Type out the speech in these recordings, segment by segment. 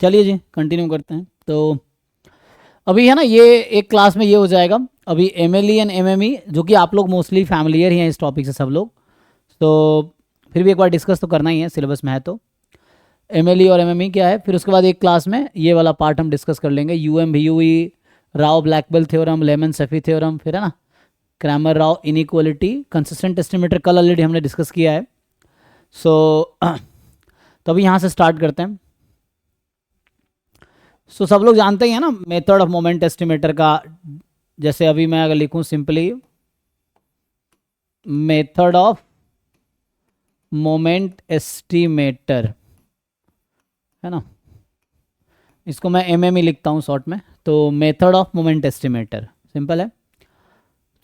चलिए जी कंटिन्यू करते हैं। तो अभी है ना, ये एक क्लास में ये हो जाएगा। अभी एमएलई एंड एमएमई जो कि आप लोग मोस्टली फैमिलियर ही हैं इस टॉपिक से सब लोग, तो फिर भी एक बार डिस्कस तो करना ही है, सिलेबस में है तो। एमएलई और एमएमई क्या है, फिर उसके बाद एक क्लास में ये वाला पार्ट हम डिस्कस कर लेंगे, U M V Rao Blackwell theorem, Lehmann Scheffe theorem, फिर है ना Cramer Rao inequality, consistent estimator कल ऑलरेडी हमने डिस्कस किया है। सो तो अभी यहाँ से स्टार्ट करते हैं। सब लोग जानते ही हैं ना मेथड ऑफ मोमेंट एस्टिमेटर का। जैसे अभी मैं अगर लिखूं simply method of moment estimator, है ना, इसको मैं एमएमई लिखता हूँ शॉर्ट में, तो method of moment estimator simple है।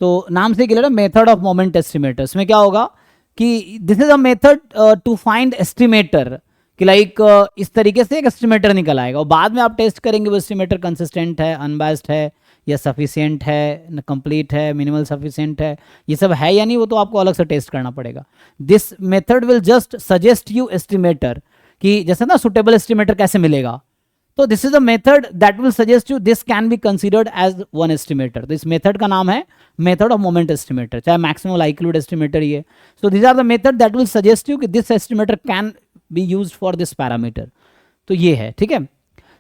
तो नाम से क्लियर है, मेथड ऑफ मोमेंट एस्टिमेटर। इसमें क्या होगा कि this is a method to find estimator, कि लाइक इस तरीके से एक एस्टिमेटर निकल आएगा और बाद में आप टेस्ट करेंगे वो एस्टिमेटर कंसिस्टेंट है, अनबायस्ड है, या सफिशिएंट है, कंप्लीट है, मिनिमल सफिशिएंट है, ये सब है या नहीं, वो तो आपको अलग से टेस्ट करना पड़ेगा। This method will just suggest you estimator, कि जैसे ना सुटेबल एस्टिमेटर कैसे मिलेगा, तो this is a method that will suggest you this can be considered as one estimator. तो इस मेथड का नाम है मेथड ऑफ मोमेंट एस्टिमेटर, चाहे मैक्सिमम लाइक्लीहुड एस्टिमेटर ये। So these are the method that will suggest you कि this estimator can be used for this parameter. तो ये है, ठीक है।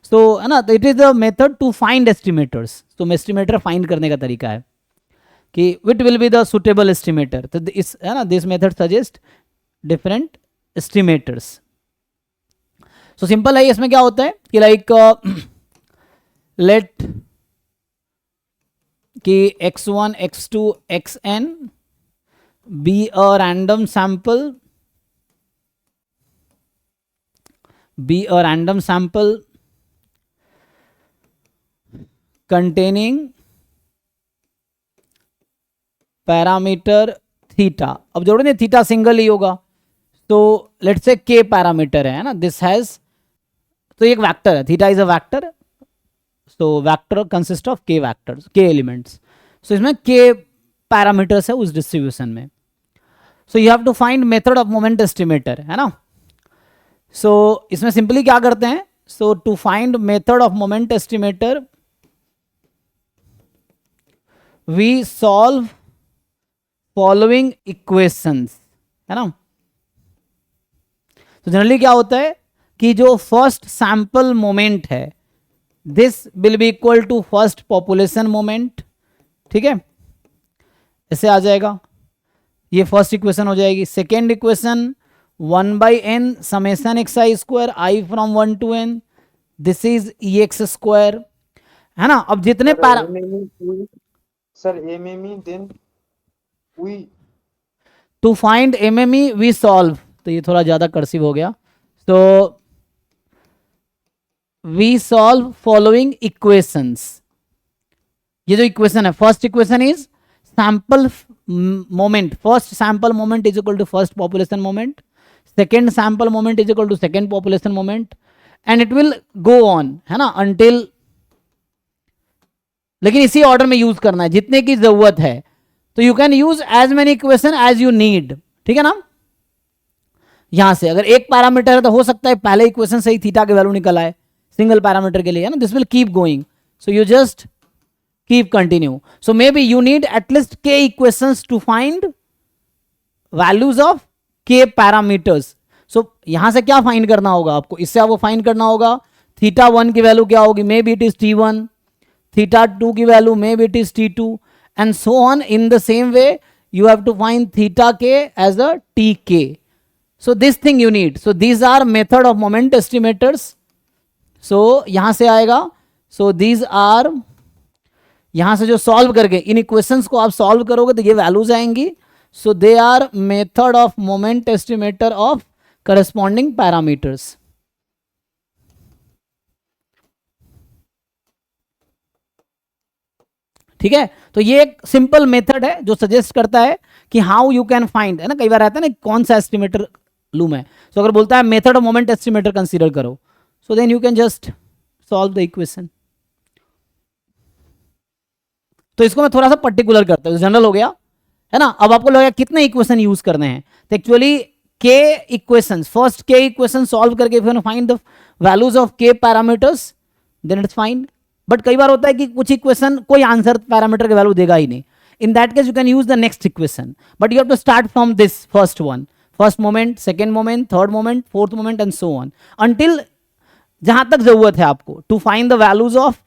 सो है ना, तो it is the method to find estimators. तो एस्टिमेटर फाइंड करने का तरीका है कि it will be the suitable estimator. तो इस है ना, this method suggest different estimators. So simple है, इसमें क्या होता है कि लाइक लेट कि x1 x2 xn be a random sample, containing parameter theta. अब जोड़ो नहीं, थीटा सिंगल ही होगा, तो लेट्स से k पैरामीटर है ना, दिस हैज, तो एक वेक्टर है, theta is a vector, so vector consist of k vectors, k elements. So इसमें k पैरामीटर्स है उस डिस्ट्रीब्यूशन में। So you have to find method of moment estimator, है ना। सो इसमें सिंपली क्या करते हैं, so to find method of moment estimator we solve following equations, है ना। तो जनरली क्या होता है कि जो फर्स्ट सैंपल मोमेंट है this will be equal to first population moment, ठीक है, ऐसे आ जाएगा, ये फर्स्ट इक्वेशन हो जाएगी। Second equation 1/n summation x i square i from 1 to n, this is E x square, है ना। अब जितने parameters MME then we to find MME we solve, तो ये थोड़ा ज्यादा कर्सिव हो गया, तो वी सॉल्व फॉलोइंग इक्वेशंस। ये जो इक्वेशन है, first equation is sample moment, first sample moment is equal to first population moment, second sample moment is equal to second population moment, and it will go on, है ना, until, लेकिन इसी order में use करना है जितने की जरूरत है। तो you can use as many equation as you need, ठीक है ना। यहां से अगर एक पैरामीटर है तो हो सकता है पहले इक्वेशन से ही थीटा की वैल्यू निकल आए सिंगल पैरामीटर के लिए, है ना। This will keep going, so you just keep continue. So maybe you need at least k equations to find values of k parameters. So यहां से क्या फाइंड करना होगा आपको, इससे आपको फाइंड करना होगा थीटा 1 की वैल्यू क्या होगी, may be it is t1, theta 2 की value may be it is t2, and so on in the same way you have to find theta k as a tk. So this thing you need. So these are method of moment estimators. So यहां से आएगा, so these are, यहां से जो solve करके इन equations को आप solve करोगे तो ये वैल्यूज आएंगी। So they are method of moment estimator of corresponding parameters, ठीक है। तो ये एक सिंपल मेथड है जो सजेस्ट करता है कि हाउ यू कैन फाइंड, है ना, कई बार रहता है ना कौन सा एस्टिमेटर लू मैं, सो अगर बोलता है method of moment estimator consider करो, so then you can just solve the equation. तो इसको मैं थोड़ा सा पर्टिकुलर करता हूँ, जनरल हो गया, है ना। अब आपको लगेगा कितने इक्वेशन यूज करने हैं, तो actually k equations, first k equation solve करके if you want to find the values of k parameters then it's fine. But कई बार होता है कि कुछ इक्वेशन कोई आंसर पैरामीटर के वैल्यू देगा ही नहीं. In that case you can use the next equation, but you have to start from this first one, first moment, second moment, third moment, fourth moment and so on until जहां तक जरूरत है आपको to find the values of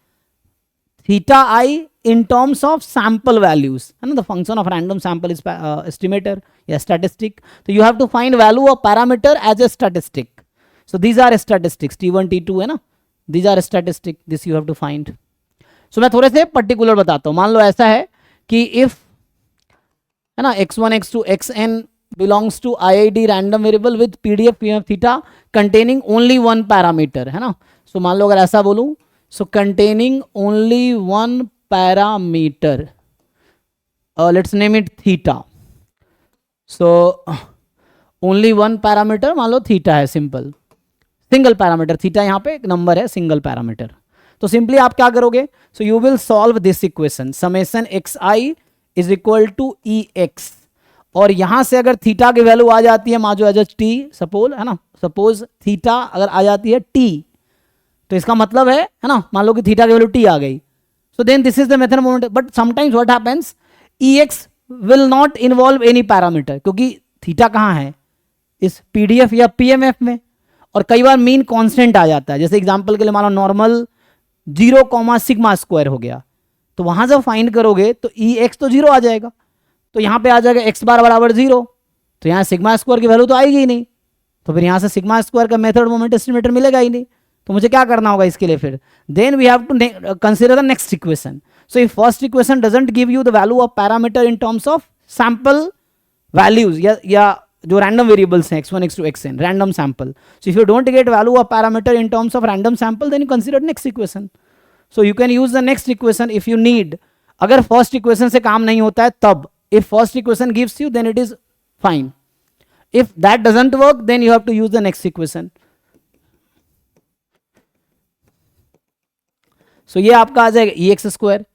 theta I in terms of sample values, है ना. The function of random sample is estimator या statistic, so you have to find value of parameter as a statistic. So these are statistics, t1 t2 है ना, these are statistic, this you have to find. So मैं थोड़े से particular बताता हूँ. मान लो ऐसा है कि इफ है ना x1 x2 xn belongs to IID random variable with PDF PMF theta containing only one parameter, है ना. So मान लो अगर ऐसा बोलूं, so containing only one parameter, let's name it theta. So only one parameter मान लो theta है, simple single parameter. Theta यहाँ पे एक नंबर है, सिंगल पैरामीटर. तो सिंपली आप क्या करोगे, so you will solve this equation summation x I is equal to E X, और यहां से अगर थीटा की वैल्यू आ जाती है मान जो एज टी सपोज, है ना, सपोज थीटा अगर आ जाती है टी, तो इसका मतलब है ना, मान लो कि थीटा की वैल्यू टी आ गई, so then this is the method moment. But sometimes what happens, E X will not involve any parameter, क्योंकि थीटा कहाँ है, इस पीडीएफ या पीएमएफ में, और कई बार मीन कांस्टेंट आ जाता है. जैसे एग्जांपल के लिए मान लो नॉर्मल 0 सिग्मा स्क्वायर हो गया, तो वहां जब फाइंड करोगे तो ई एक्स तो 0 आ जाएगा, तो यहाँ पे आ जाएगा एक्स बार बराबर 0, तो यहाँ सिग्मा स्क्वायर की वैल्यू तो आएगी ही नहीं, तो फिर यहाँ से सिग्मा स्क्वायर का मेथड मोमेंट एस्टिमेटर मिलेगा ही नहीं. तो मुझे क्या करना होगा इसके लिए, फिर then we have to consider the next equation. So if first equation doesn't give you the value of parameter in terms of sample values या जो रैंडम वेरिएबल्स हैं x1 x2 xn random sample, so if you don't get value of parameter in terms of random sample then you consider next equation. So you can use the next equation if you need. अगर फर्स्ट equation से काम नहीं होता है तब, if first equation gives you then it is fine, if that doesn't work then you have to use the next equation. So ये आपका आ जाएगा ई एक्स स्क्वायर.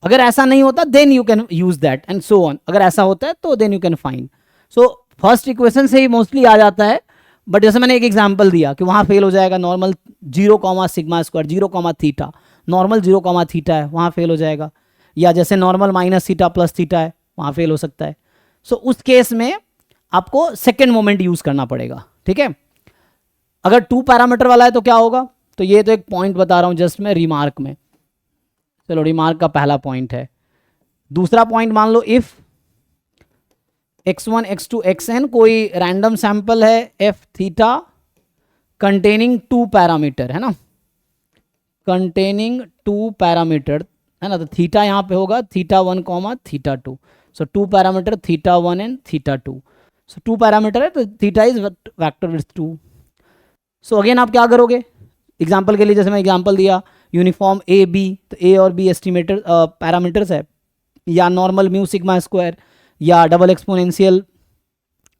अगर ऐसा नहीं होता then you can use that and so on. अगर ऐसा होता है तो then you can find. So first equation से ही मोस्टली आ जाता है, बट जैसे मैंने एक एग्जांपल दिया कि वहाँ फेल हो जाएगा normal 0 sigma square 0 theta, normal 0 theta है वहाँ फेल हो जाएगा, या जैसे normal minus theta plus theta है वहाँ फेल हो सकता है. सो उस केस में आपको सेकेंड मोमेंट यूज करना पड़ेगा. ठीक है, अगर 2 पैरामीटर वाला है तो क्या होगा, तो ये तो एक पॉइंट बता रहा हूँ जस्ट मैं रिमार्क में. चलो रिमार्क का पहला पॉइंट है. दूसरा पॉइंट मान लो इफ x1 x2 xn कोई रैंडम सैंपल है f थीटा कंटेनिंग 2 पैरामीटर, है ना, कंटेनिंग 2 पैरामीटर, है ना. तो थीटा यहाँ पे होगा theta 1 theta 2. So 2 parameter theta 1 and theta 2. So 2 parameter है तो theta is vector with 2. So again आप क्या करोगे, एग्जाम्पल के लिए जैसे मैं एग्जाम्पल दिया यूनिफॉर्म ए बी, तो ए और बी एस्टिमेटर पैरामीटर्स है, या नॉर्मल म्यू सिग्मा स्क्वायर या डबल एक्सपोनेंशियल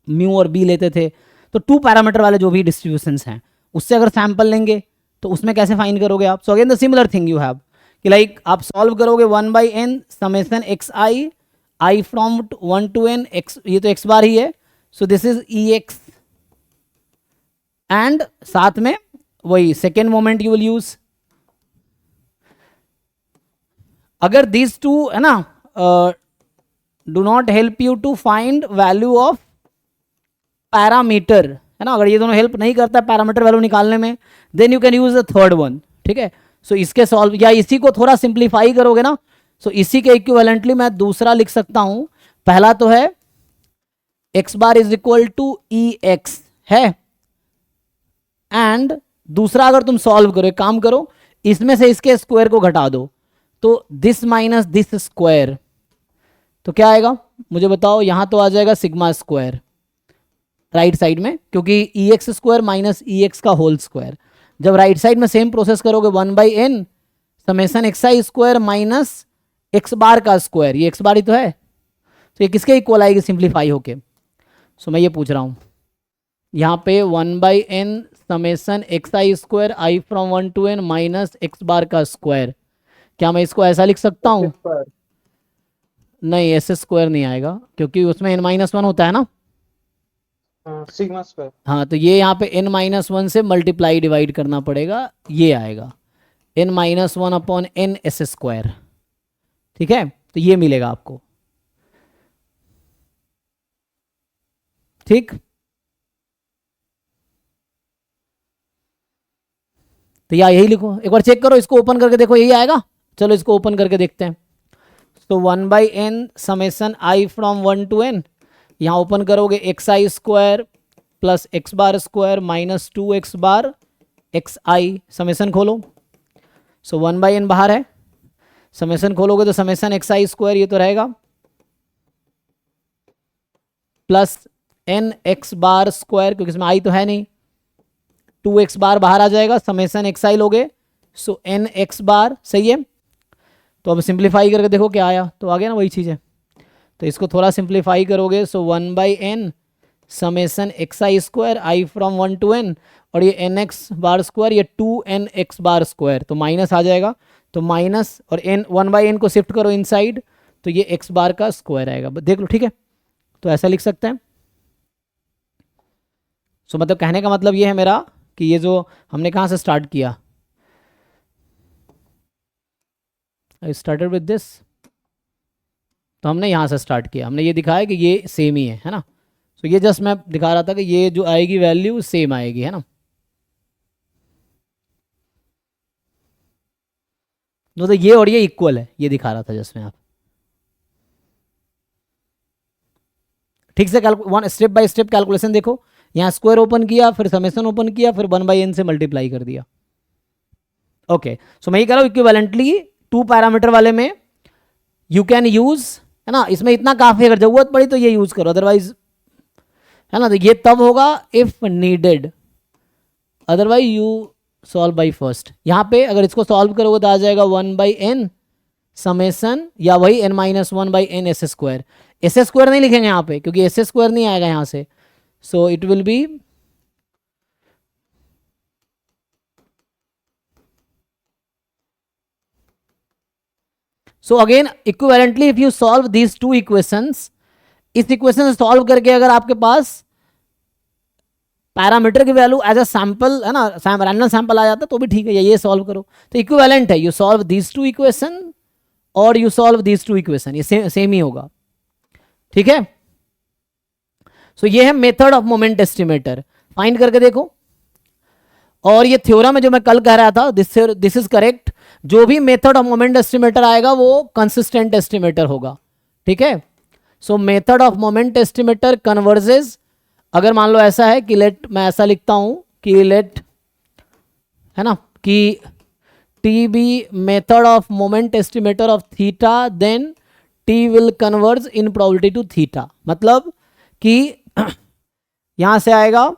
म्यू और बी लेते थे. तो 2 पैरामीटर वाले जो भी डिस्ट्रीब्यूशंस हैं उससे अगर सैंपल लेंगे तो उसमें कैसे फाइंड करोगे आप. सो again the similar thing you have कि लाइक आप सॉल्व करोगे 1/n summation x I from 1 to n x, ये तो x बार ही है, so this is E x, and साथ में वही second moment you will use. अगर these two है ना do not help you to find value of parameter, है ना, अगर ये दोनों हेल्प नहीं करता पैरामीटर वैल्यू निकालने में then you can use the third one. ठीक है, सो इसके सॉल्व या इसी को थोड़ा सिंप्लीफाई करोगे ना, सो इसी के इक्विवेलेंटली मैं दूसरा लिख सकता हूं. पहला तो है x bar is equal to E x है, एंड दूसरा अगर तुम सॉल्व करो, एक काम करो इसमें से इसके स्क्वायर को घटा दो, तो दिस माइनस दिस स्क्वायर, तो क्या आएगा मुझे बताओ. यहां तो आ जाएगा सिग्मा स्क्वायर राइट साइड में, क्योंकि ई एक्स स्क्वायर माइनस ई एक्स का होल स्क्वायर. जब राइट साइड में सेम प्रोसेस करोगे 1/n summation x i square minus x bar का स्क्वायर, ये एक्स बार ही तो है, तो ये किसके इक्वल आएगी सिंप्लीफाई होके. सो मैं ये पूछ रहा हूँ यहाँ पे 1/n summation x i square i from 1 to n minus x bar का स्क्वायर, क्या मैं इसको ऐसा लिख सकता हूँ. नहीं, एस स्क्वायर नहीं आएगा क्योंकि उसमें n-1 होता है ना. Sigma square. हाँ, तो ये यहाँ पे n-1 से मल्टीप्लाई डिवाइड करना पड़ेगा, ये आएगा n-1 upon n S square. ठीक है, तो ये मिलेगा आपको। ठीक, तो या यही लिखो, एक बार चेक करो, इसको ओपन करके देखो, यही आएगा। चलो इसको ओपन करके देखते हैं। तो 1/n summation i from 1 to n, यहाँ ओपन करोगे x i square plus x bar square minus 2x bar x I, summation खोलो। सो 1/n बाहर है, समेसन खोलोगे तो समेसन एक्स आई स्क्वायर ये तो रहेगा plus N x bar square, क्योंकि इसमें आई तो है नहीं, 2x बार बाहर आ जाएगा, समेसन एक्स आई लोगे, सो एन एक्स बार। सही है, तो अब सिंप्लीफाई करके देखो क्या आया, तो आ गया ना वही चीज़ है। तो इसको थोड़ा सिंप्लीफाई करोगे, सो 1/n summation x i square i from 1 to n, और ये एन एक्स बार स्क्वायर, ये 2n एक्स बार स्क्वायर, तो माइनस आ जाएगा, तो माइनस और n 1/n को शिफ्ट करो इनसाइड, तो ये एक्स बार का स्क्वायर आएगा, देख लो। ठीक है, तो ऐसा लिख सकते हैं। सो मतलब कहने का मतलब ये है मेरा कि ये जो हमने कहाँ से स्टार्ट किया, आई स्टार्टेड विद दिस, तो हमने यहाँ से स्टार्ट किया, हमने ये दिखाया कि ये सेम ही है ना। तो ये जस्ट मैं दिखा रहा था कि ये जो आएगी वैल्यू सेम आएगी, है ना। तो ये और ये इक्वल है, ये दिखा रहा था जिसमें आप ठीक से one step by step calculation देखो। यहाँ स्क्वायर ओपन किया, फिर समेशन ओपन किया, फिर 1/n से मल्टीप्लाई कर दिया। ओके, सो मैं ये कह रहा हूँ इक्विवेलेंटली 2 पैरामीटर वाले में यू कैन यूज, है ना, इसमें इतना काफी, अगर जरूरत पड़ी तो ये यूज करो, अदरवाइज, है ना, तो ये तब होगा if needed, otherwise you solve by first. यहाँ पे अगर इसको सॉल्व करोगे तो आ जाएगा 1/n समेसन, या वही n-1/n S square. S square नहीं लिखेंगे यहाँ पे, क्योंकि एस स्क्वायर नहीं आएगा यहाँ से, so it will be so again equivalently if you solve these two equations, इस इक्वेशन सॉल्व करके अगर आपके पास पैरामीटर की वैल्यू एज अ सैंपल, है ना, रैंडम सैंपल आ जाता तो भी ठीक है, ये सॉल्व करो, तो इक्विवेलेंट है, you solve these two equation और you solve these two equation, ये सेम ही होगा। ठीक है, सो ये है method of moment estimator, find करके देखो। और ये थ्योरम है जो मैं कल कह रहा था, दिस इज करेक्ट, जो भी मेथड ऑफ मोमेंट एस्टिमेटर आएगा वो कंसिस्टेंट एस्टिमेटर होगा। ठीक है, सो method of moment estimator converges, अगर मान लो ऐसा है कि लेट, मैं ऐसा लिखता हूं कि लेट, है ना, कि T be method of moment estimator of theta, then T will converge in probability to theta, मतलब कि यहां से आएगा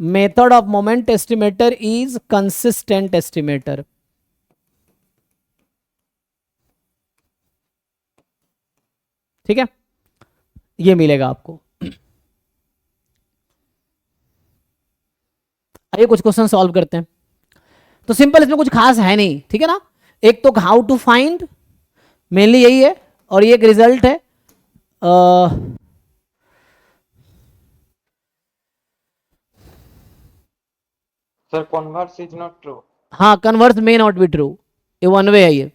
method of moment estimator is consistent estimator. ठीक है, ये मिलेगा आपको। आइए कुछ क्वेश्चन सॉल्व करते हैं। तो सिंपल, इसमें कुछ खास है नहीं, ठीक है ना। एक तो हाउ टू फाइंड, मेनली यही है, और ये एक रिजल्ट है। Sir converse is not true. हाँ, converse may not be true, ये वन वे है ये।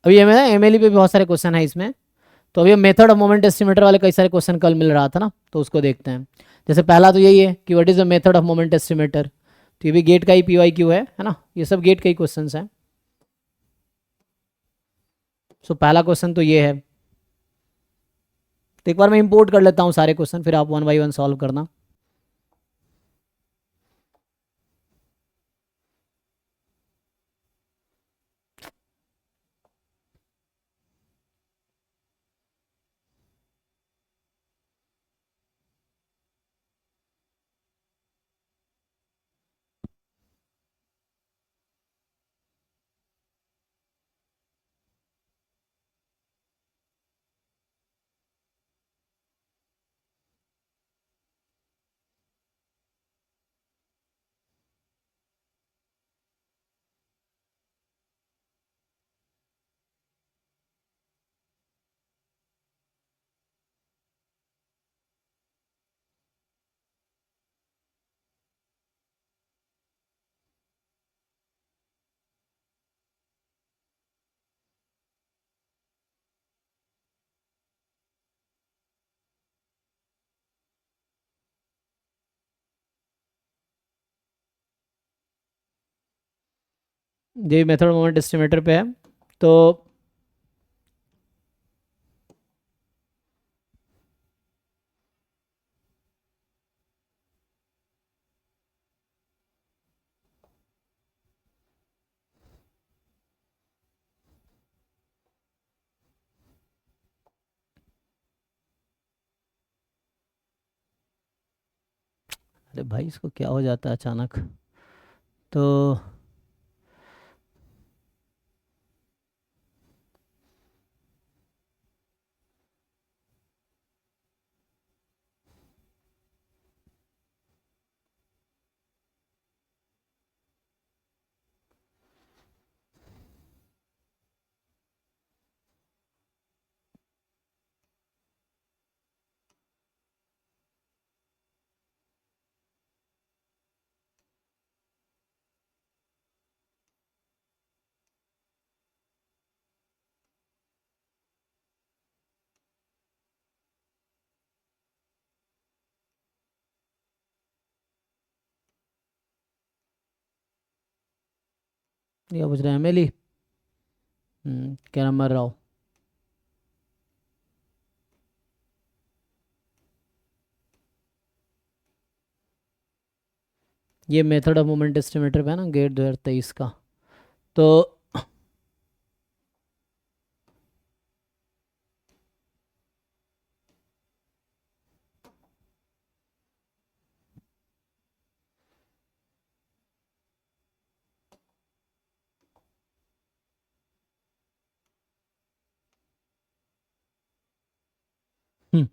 अभी ये मेरा एमएलई पे भी बहुत सारे क्वेश्चन है इसमें, तो अभी मेथड ऑफ मोमेंट एस्टिमेटर वाले कई सारे क्वेश्चन कल मिल रहा था ना, तो उसको देखते हैं। जैसे पहला तो यही है कि what is the method of moment estimator, तो ये भी गेट का ही PYQ है ना, ये सब गेट का ही क्वेश्चन है। सो पहला क्वेश्चन तो ये है, तो एक बार मैं इंपोर्ट कर लेता हूँ सारे क्वेश्चन, फिर आप 1 by 1 सॉल्व करना। ये मेथड मोमेंट एस्टिमेटर पे है। तो अरे भाई इसको क्या हो जाता है अचानक। तो ये पूछ रहे हैं एमएलई, क्या नंबर राव। ये मेथड ऑफ मोमेंट एस्टिमेटर पे है ना, गेट 2023 का। तो हम्म,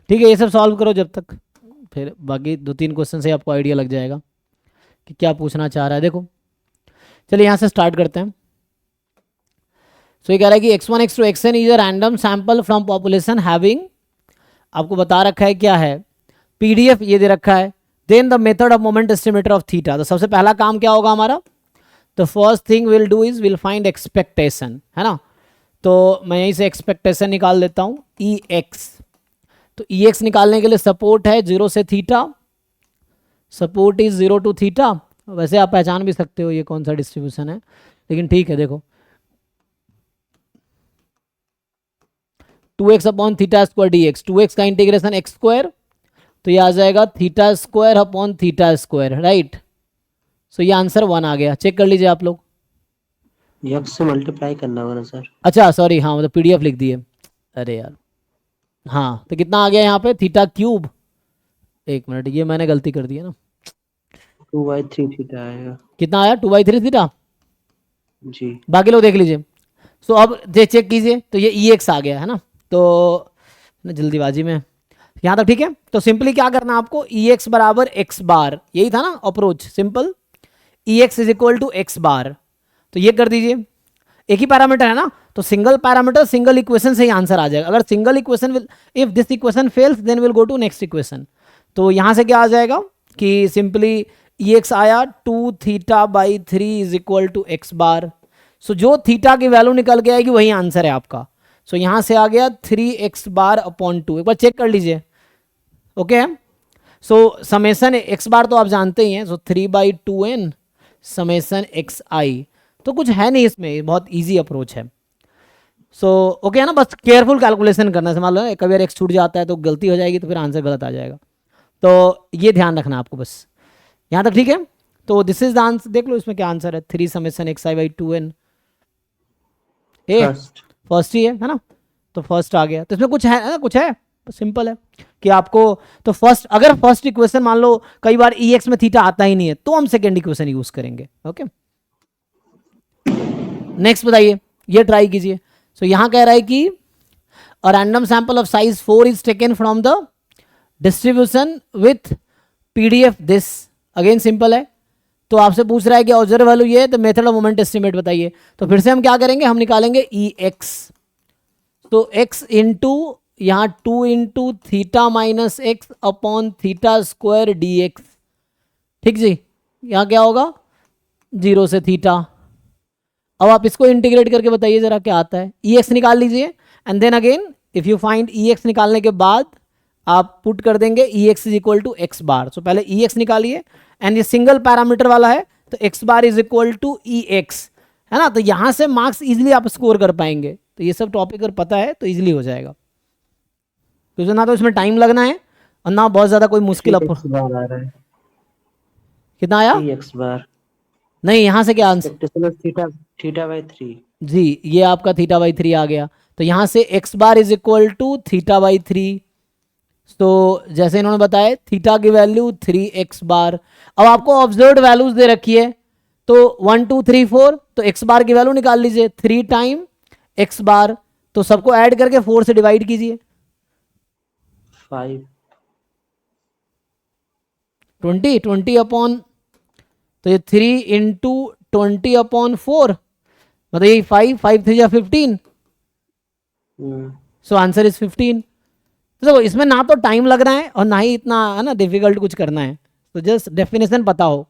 ठीक है, ये सब सॉल्व करो जब तक, फिर बाकी 2-3 क्वेश्चन से आपको आइडिया लग जाएगा कि क्या पूछना चाह रहा है। देखो चलिए यहाँ से स्टार्ट करते हैं। सो ये कह रहा है कि x1 x2 xn is a random sample from population having, आपको बता रखा है क्या है, पीडीएफ ये दे रखा है, then the method of moment estimator of theta. तो सबसे पहला काम क्या होगा हमारा, the first thing will do is will find expectation, है ना। तो मैं यहीं से एक्सपेक्टेशन निकाल लेता हूँ, ई एक्स। तो ई एक्स निकालने के लिए सपोर्ट है 0 से थीटा, सपोर्ट इज 0 टू थीटा। वैसे आप पहचान भी सकते हो ये कौन सा डिस्ट्रीब्यूशन है, लेकिन ठीक है। देखो 2x upon theta square d x, 2x का इंटीग्रेशन एक्स स्क्वायर, तो ये आ जाएगा theta square upon theta square, right. So ये आंसर 1 आ गया, चेक कर लीजिए आप लोग। यक्स से मल्टीप्लाई करना होगा ना सर। अच्छा सॉरी, हाँ मतलब पीडीएफ लिख दिए, अरे यार। हाँ तो कितना आ गया यहाँ पे, थीटा क्यूब, एक मिनट ये मैंने गलती कर दी है ना, 2/3 थीटा आएगा कितना आया 2/3 थीटा, जी। बाकी लोग देख लीजिए। सो अब चेक कीजिए, तो ये ई एक्स आ गया है ना, तो जल्दीबाजी में यहाँ तक ठीक है। तो सिंपली क्या करना है आपको, ई एक्स बराबर एक्स बार, यही था ना approach, simple E x is equal to x bar. तो ये कर दीजिए, एक ही पैरामीटर है ना, तो सिंगल पैरामीटर सिंगल इक्वेशन से ही आंसर आ जाएगा। अगर single equation will, if this equation fails then will go to next equation. तो यहाँ से क्या आ जाएगा कि सिंपली ई एक्स आया 2 theta by 3 is equal to x bar. So जो थीटा की वैल्यू निकल के आएगी वही आंसर है आपका। सो यहाँ से आ गया 3x बार अपॉन 2, एक बार चेक कर लीजिए। Okay so summation x bar तो आप जानते ही हैं, सो 3/2n समेसन एक्स आई। तो कुछ है नहीं इसमें, बहुत इजी अप्रोच है। सो ओके है ना, बस केयरफुल कैलकुलेशन करना है, मान लो कभी अगर एक्स छूट जाता है तो गलती हो जाएगी, तो फिर आंसर गलत आ जाएगा। तो ये ध्यान रखना आपको बस, यहाँ तक ठीक है। तो दिस इज द आंसर, देख लो इसमें क्या आंसर है, 3 summation x i by 2n। A first ही है ना, तो फर्स्ट आ गया। तो इसमें कुछ है ना, कुछ है, सिंपल है कि आपको, तो फर्स्ट, अगर फर्स्ट इक्वेशन मान लो कई बार ई एक्स में थीटा आता ही नहीं है, तो हम सेकेंड इक्वेशन यूज करेंगे। ओके नेक्स्ट बताइए, ये ट्राई कीजिए। सो यहाँ कह रहा है कि अ random sample of size 4 is taken from the distribution with PDF this. Again simple है, तो आपसे पूछ रहा है कि ऑब्जर्व वैल्यू ये है, तो मेथड ऑफ मोमेंट एस्टिमेट बताइए। तो फिर से हम क्या करेंगे, हम निकालेंगे ई एक्स। तो एक्स इंटू यहाँ 2 into theta minus x upon theta square d x. ठीक जी, यहाँ क्या होगा 0 से थीटा। अब आप इसको इंटीग्रेट करके बताइए जरा क्या आता है। ई एक्स निकाल लीजिए and then again if you find E x निकालने के बाद आप पुट कर देंगे E x is equal to x bar. So पहले ई एक्स निकालिए एंड ये सिंगल पैरामीटर वाला है, तो x bar is equal to E x, है ना। तो यहाँ से मार्क्स इजिली आप स्कोर कर पाएंगे। तो ये सब टॉपिक अगर पता है तो इजिली हो जाएगा, क्योंकि ना तो इसमें टाइम लगना है और ना बहुत ज़्यादा कोई मुश्किल एक्स बार आ रहा है, कितना आया एक्स बार नहीं, यहाँ से क्या answer expectation of theta theta by 3। जी, ये आपका थीटा बाई 3 आ गया। तो यहाँ से X bar is equal to theta by 3। तो जैसे इन्होंने बताया थीटा की वैल्यू 3x बार। अब आपको ऑब्जर्व्ड वैल्यूज दे रखी है, तो 1 2 3 4, तो x बार की वैल्यू निकाल लीजिए 3 टाइम x बार। तो सबको ऐड करके 4 से डिवाइड कीजिए, 5 20 अपॉन, तो ये 3 इंटू 20 अपॉन 4, मतलब ये 5 5 3 15। So answer is 15। तो देखो इसमें ना तो टाइम लग रहा है और ना ही इतना है ना डिफिकल्ट कुछ करना है। तो जस्ट डेफिनेशन पता हो,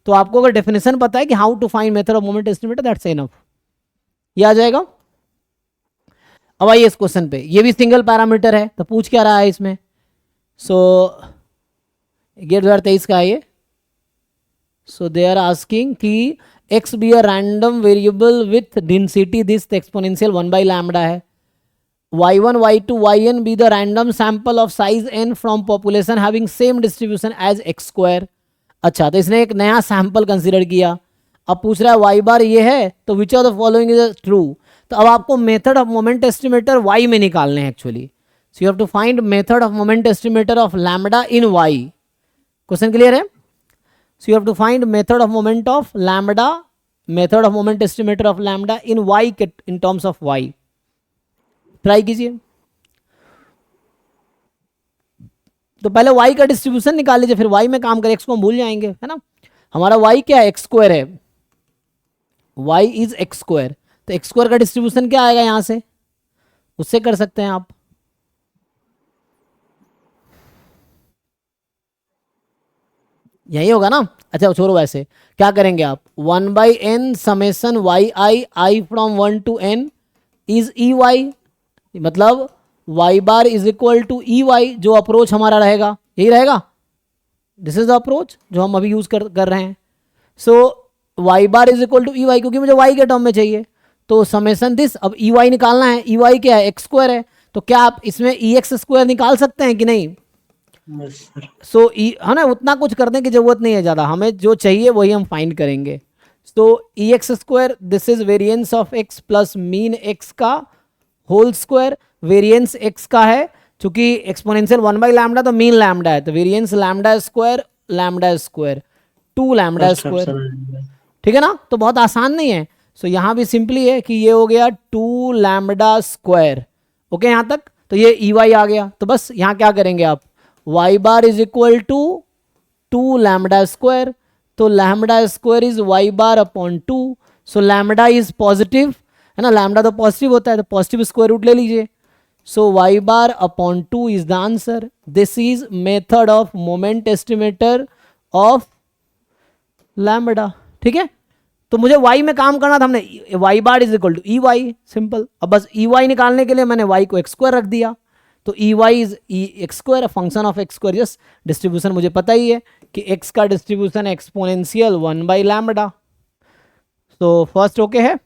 तो आपको अगर डेफिनेशन पता है कि how to find method of moment estimator, that's enough, ये आ जाएगा। अब आइए इस क्वेश्चन पे, ये भी सिंगल पैरामीटर है, तो पूछ क्या रहा है इसमें। सो ये 2023 का है ये। सो दे आर आस्किंग कि x B a random variable with density this exponential 1 by lambda है, y1 y2 yn be the random sample of size n from population having same distribution as x square। अच्छा, तो इसने एक नया sample consider किया। अब पूछ रहा है y बार ये है, तो which of the following is true. तो अब आपको method of moment estimator y में निकालने हैं actually. So you have to find method of moment estimator of lambda in y। Question clear है। So you have to find method of moment of lambda, method of moment estimator of lambda in y in terms of y। Try कीजिए। तो पहले y का distribution निकाल लीजिए, फिर y में काम करें, x को हम भूल जाएंगे, है ना। हमारा y क्या है, एक्स स्क्वायर है, y इज एक्स स्क्वायर। तो एक्स स्क्वायर का डिस्ट्रीब्यूशन क्या आएगा यहां से, उससे कर सकते हैं आप। यही होगा ना। अच्छा छोड़ो, वैसे क्या करेंगे आप, 1 by N summation Y I from 1 to n is E Y, मतलब y bar is equal to E Y, जो अप्रोच हमारा रहेगा यही रहेगा। दिस इज द अप्रोच जो हम अभी यूज कर रहे हैं। So y bar is equal to E Y, क्योंकि मुझे y के टर्म में चाहिए, तो समेसन दिस। अब ई वाई निकालना है, ई वाई क्या है, एक्स स्क्वायर है, तो क्या आप इसमें ई एक्स स्क्वायर निकाल सकते हैं कि नहीं। सो है ना, उतना कुछ करने की जरूरत नहीं है ज़्यादा, हमें जो चाहिए वही हम फाइंड करेंगे। तो E x square this is variance of x plus mean x का होल स्क्वायर। वेरिएंस एक्स का है, चूंकि एक्सपोनेंशियल 1 बाई लैम्बडा तो मीन लैम्बडा है, तो variance lambda square 2 lambda square, ठीक है ना। तो बहुत आसान नहीं है। सो यहाँ भी सिंपली है कि ये हो गया 2 लैम्बडा स्क्वायर। ओके यहाँ तक, तो ये ई वाई आ गया। तो बस यहाँ क्या करेंगे आप, y bar is equal to 2 lambda square, तो lambda square is y bar upon 2। So lambda is positive, है ना, लैम्बडा तो पॉजिटिव होता है, तो पॉजिटिव स्क्वायर रूट ले लीजिए। So y bar upon 2 is the answer. This is method of moment estimator of lambda, ठीक है। तो मुझे y में काम करना था, हमने y bar is equal to E Y, simple. अब बस ई वाई निकालने के लिए मैंने y को एक्स स्क्वायर रख दिया, तो E Y is E x square, function of X square. Just distribution मुझे पता ही है कि x का डिस्ट्रीब्यूशन एक्सपोनेंशियल 1 बाई लैम्बडा। तो फर्स्ट ओके है,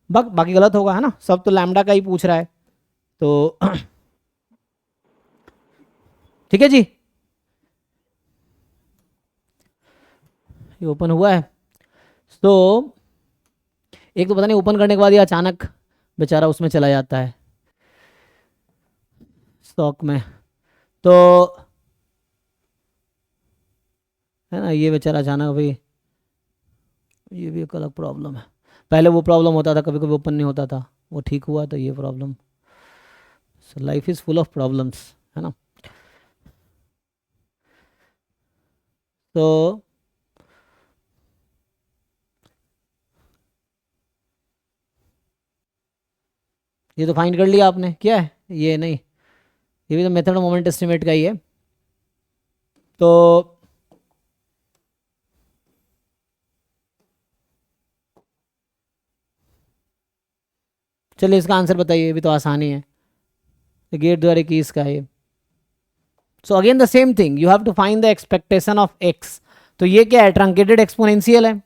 बाकी गलत होगा, है ना, सब तो लैम्बडा का ही पूछ रहा है। तो ठीक है जी, ये ओपन हुआ है। तो एक तो पता नहीं ओपन करने के बाद ये अचानक बेचारा उसमें चला जाता है स्टॉक में, तो है ना, ये बेचारा अचानक, भाई ये भी एक अलग प्रॉब्लम है। पहले वो प्रॉब्लम होता था, कभी कभी ओपन नहीं होता था, वो ठीक हुआ तो ये problem. So life is full of problems, है ना। तो ये तो फाइंड कर लिया आपने, क्या है ये, नहीं ये भी तो मेथड ऑफ मोमेंट एस्टिमेट का ही है। तो चलिए इसका आंसर बताइए, ये भी तो आसानी है, गेट द्वारा की इसका है। So again the same thing, you have to find the expectation of X. तो ये क्या है, ट्रंकेटेड एक्सपोनेंशियल है।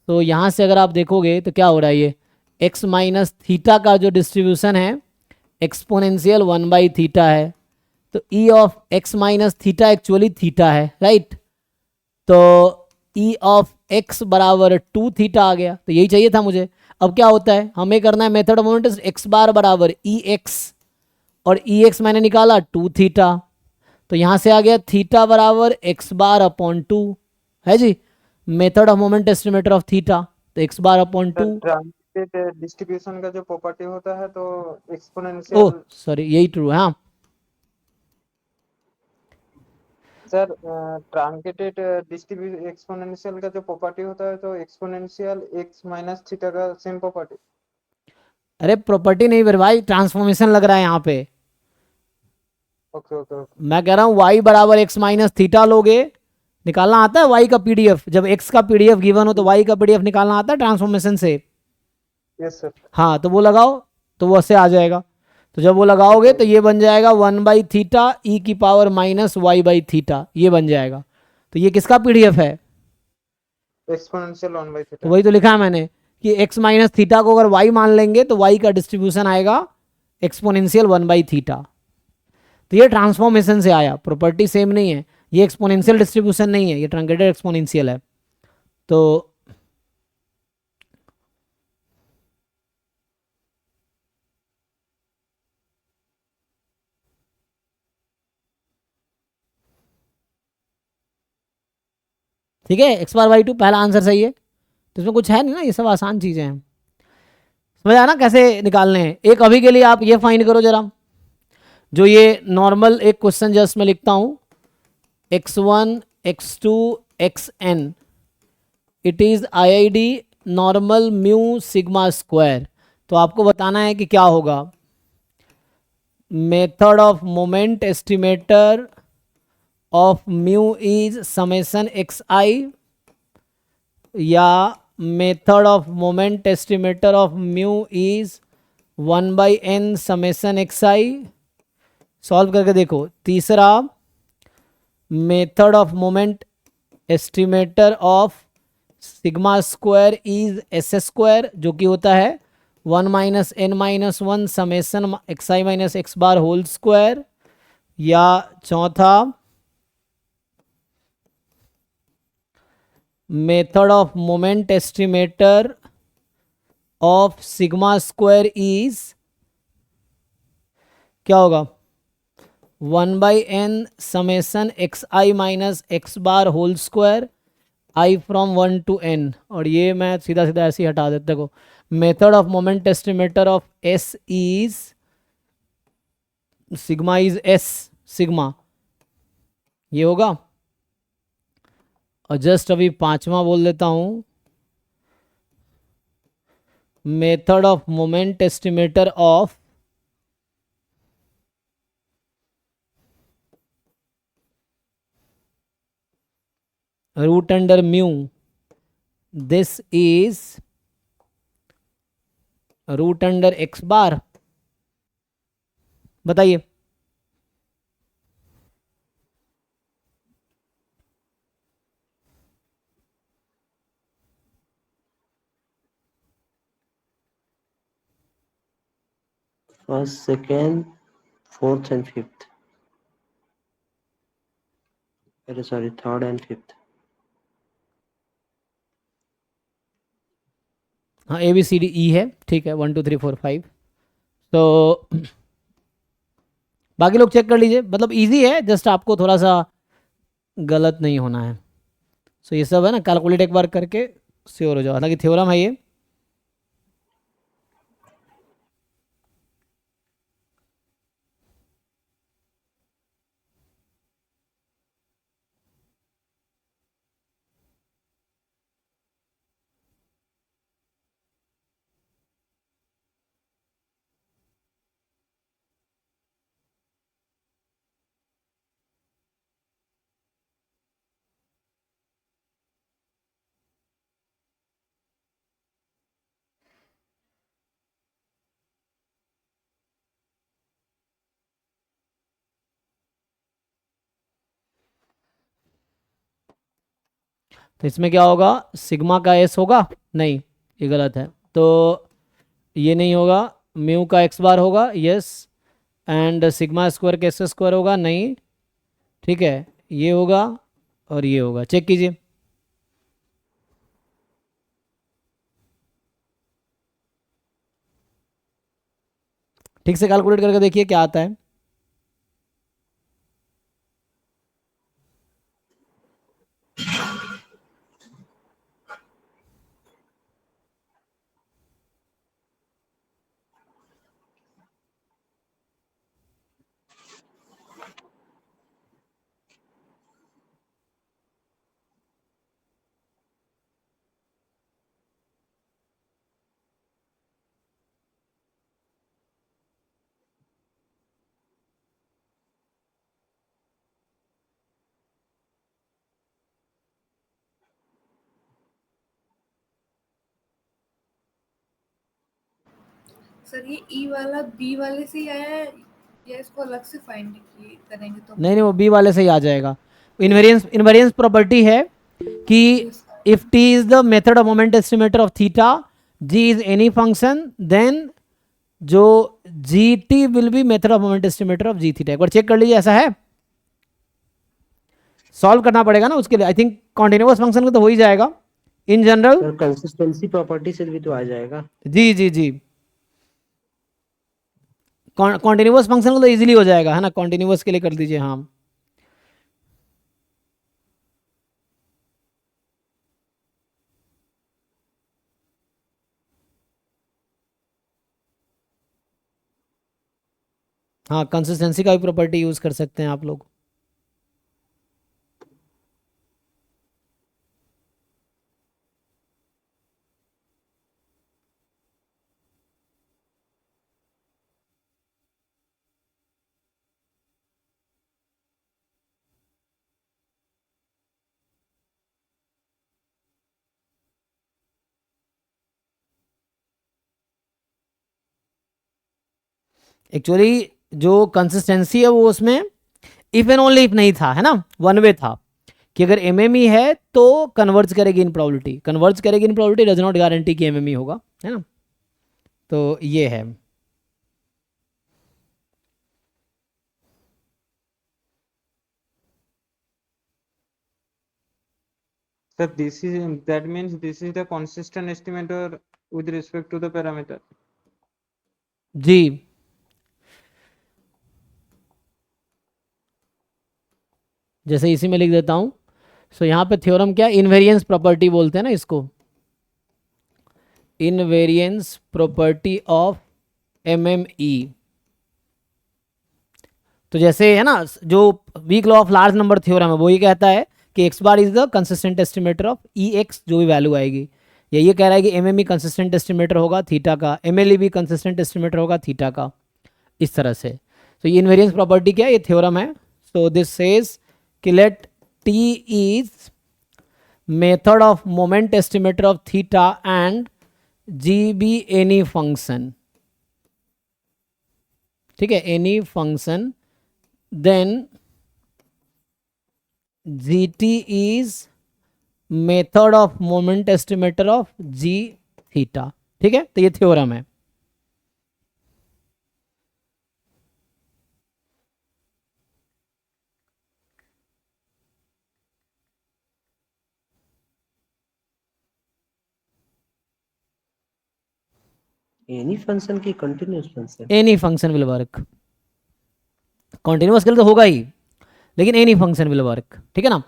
तो यहाँ से अगर आप देखोगे तो क्या हो रहा है, ये एक्स माइनस थीटा का जो डिस्ट्रीब्यूशन है एक्सपोनेंशियल 1/थीटा है। तो ई of x minus theta actually theta है, राइट। तो ई ऑफ एक्स बराबर 2 थीटा आ गया, तो यही चाहिए था मुझे। अब क्या होता है, हमें करना है मेथड ऑफ मोमेंट एक्स बार बराबर ई एक्स, और ई एक्स मैंने निकाला 2 थीटा, तो यहाँ से आ गया थीटा बराबर एक्स बार अपॉन 2, है जी। Method of moment estimator of theta, तो x bar upon 2। Translated distribution का जो प्रॉपर्टी होता है तो ओह एक्सपोनेंशियल। सॉरी, यही ट्रू है, हाँ। सर ट्रांकेटेड डिस्ट्रीब्यूशन एक्सपोनेंशियल का जो प्रॉपर्टी होता है तो एक्सपोनेंशियल एक्स माइनस थीटा का सेम प्रॉपर्टी। अरे प्रॉपर्टी नहीं फिर भाई, ट्रांसफॉर्मेशन लग रहा है यहाँ पे। Okay okay okay. मैं कह रहा हूँ y बराबर एक्स माइनस थीटा लोगे, निकालना आता है y का पीडीएफ, जब x का पीडीएफ गिवन हो तो y का पीडीएफ निकालना आता है ट्रांसफॉर्मेशन से। Yes sir. हाँ तो वो लगाओ, तो वो ऐसे आ जाएगा। तो जब वो लगाओगे तो ये बन जाएगा 1/थीटा ई की पावर माइनस y/थीटा, ये बन जाएगा। तो ये किसका पीडीएफ है, एक्सपोनेंशियल 1 तो थीटा। वही तो लिखा है मैंने कि x माइनस थीटा को अगर y मान लेंगे तो y का डिस्ट्रीब्यूशन आएगा एक्सपोनेंशियल 1/थीटा। तो ये ट्रांसफॉर्मेशन से आया, प्रॉपर्टी सेम नहीं है, ये एक्सपोनेंशियल डिस्ट्रीब्यूशन नहीं है, ये ट्रंकेटेड एक्सपोनेंशियल है। तो ठीक है, एक्स बार बाई 2 पहला आंसर सही है। तो इसमें कुछ है नहीं ना, ये सब आसान चीज़ें हैं, समझ आया ना कैसे निकालने हैं। एक अभी के लिए आप ये फाइंड करो जरा, जो ये नॉर्मल एक क्वेश्चन जस्ट मैं लिखता हूँ, x1 x2 xn, it is IID normal mu sigma square. तो आपको बताना है कि क्या होगा, method of moment estimator of mu is summation xi, या method of moment estimator of mu is 1/n summation xi। Solve करके देखो। तीसरा, method of moment estimator of sigma square is S square, जो कि होता है 1 - n - 1 summation xi minus x bar whole square. या चौथा, method of moment estimator of sigma square is क्या होगा, 1/n summation xi minus x bar whole square i from 1 to n। और ये मैं सीधा सीधा ऐसे ही हटा देता, देखो method of moment estimator of s is sigma is s sigma, ये होगा। और जस्ट अभी पांचवा बोल देता हूं, method of moment estimator of root under mu, this is root under x bar. बताइए। First second fourth and fifth, अरे सॉरी थर्ड एंड फिफ्थ। हाँ ABCDE है, ठीक है 1 2 3 4 5। तो बाकी लोग चेक कर लीजिए, मतलब इजी है, जस्ट आपको थोड़ा सा गलत नहीं होना है। सो ये सब है ना, कैलकुलेट एक बार करके श्योर हो जाओ, हालांकि थ्योरम है ये। तो इसमें क्या होगा, सिग्मा का एस होगा, नहीं ये गलत है, तो ये नहीं होगा। म्यू का एक्स बार होगा, यस। एंड सिग्मा स्क्वायर का एस स्क्वायर होगा, नहीं। ठीक है, ये होगा और ये होगा, चेक कीजिए। ठीक से कैलकुलेट करके देखिए क्या आता है। सर ये ई वाला बी वाले से ही आया है या इसको अलग से फाइंड करेंगे तो? नहीं नहीं, वो बी वाले से ही आ जाएगा। इनवेरियंस प्रॉपर्टी है कि if T is the method of moment estimator of theta, G is any function, then जो G T will be method of moment estimator of G theta. एक बार चेक कर लीजिए, ऐसा है। सॉल्व करना पड़ेगा ना उसके लिए, आई थिंक कॉन्टिन्यूअस फंक्शन को तो हो ही जाएगा in general. Sir consistency property से भी तो आ जाएगा। जी जी जी, कॉन्टिन्यूअस फंक्शन को तो इजीली हो जाएगा, है ना, कॉन्टिन्यूअस के लिए कर दीजिए। हाँ हाँ, कंसिस्टेंसी का भी प्रॉपर्टी यूज कर सकते हैं आप लोग। एक्चुअली जो कंसिस्टेंसी है वो उसमें इफ एंड ओनली इफ नहीं था, है ना, वन वे था कि अगर एमएमई है तो कन्वर्ज करेगी इन प्रोबेबिलिटी, कन्वर्ज करेगी इन प्रोबेबिलिटी, डज नॉट गारंटी कि एमएमई होगा, है ना। तो ये है। Sir, this is that means this is the consistent estimator with respect to the parameter. जी, जैसे इसी में लिख देता हूं। सो यहाँ पे थ्योरम क्या, इनवेरियंस प्रॉपर्टी बोलते हैं ना इसको, इनवेरियंस प्रॉपर्टी ऑफ एमएमई। तो जैसे है ना, जो weak law of large number theorem है वो ये कहता है कि X bar is the consistent estimator of E X, जो भी वैल्यू आएगी। या ये कह रहा है कि एमएमई कंसिस्टेंट एस्टिमेटर होगा थीटा का, एमएलई भी कंसिस्टेंट एस्टिमेटर होगा थीटा का, इस तरह से। तो ये इनवेरियंस प्रॉपर्टी क्या है, ये थ्योरम है। सो दिस सेज कि let T is method of moment estimator of theta and G be any function, ठीक है, any function, then gt is method of moment estimator of g theta। ठीक है, तो ये थ्योरम है। Any function की continuous function, any function will work, continuous के लिए तो होगा ही, लेकिन एनी फंक्शन विल वर्क, ठीक है ना।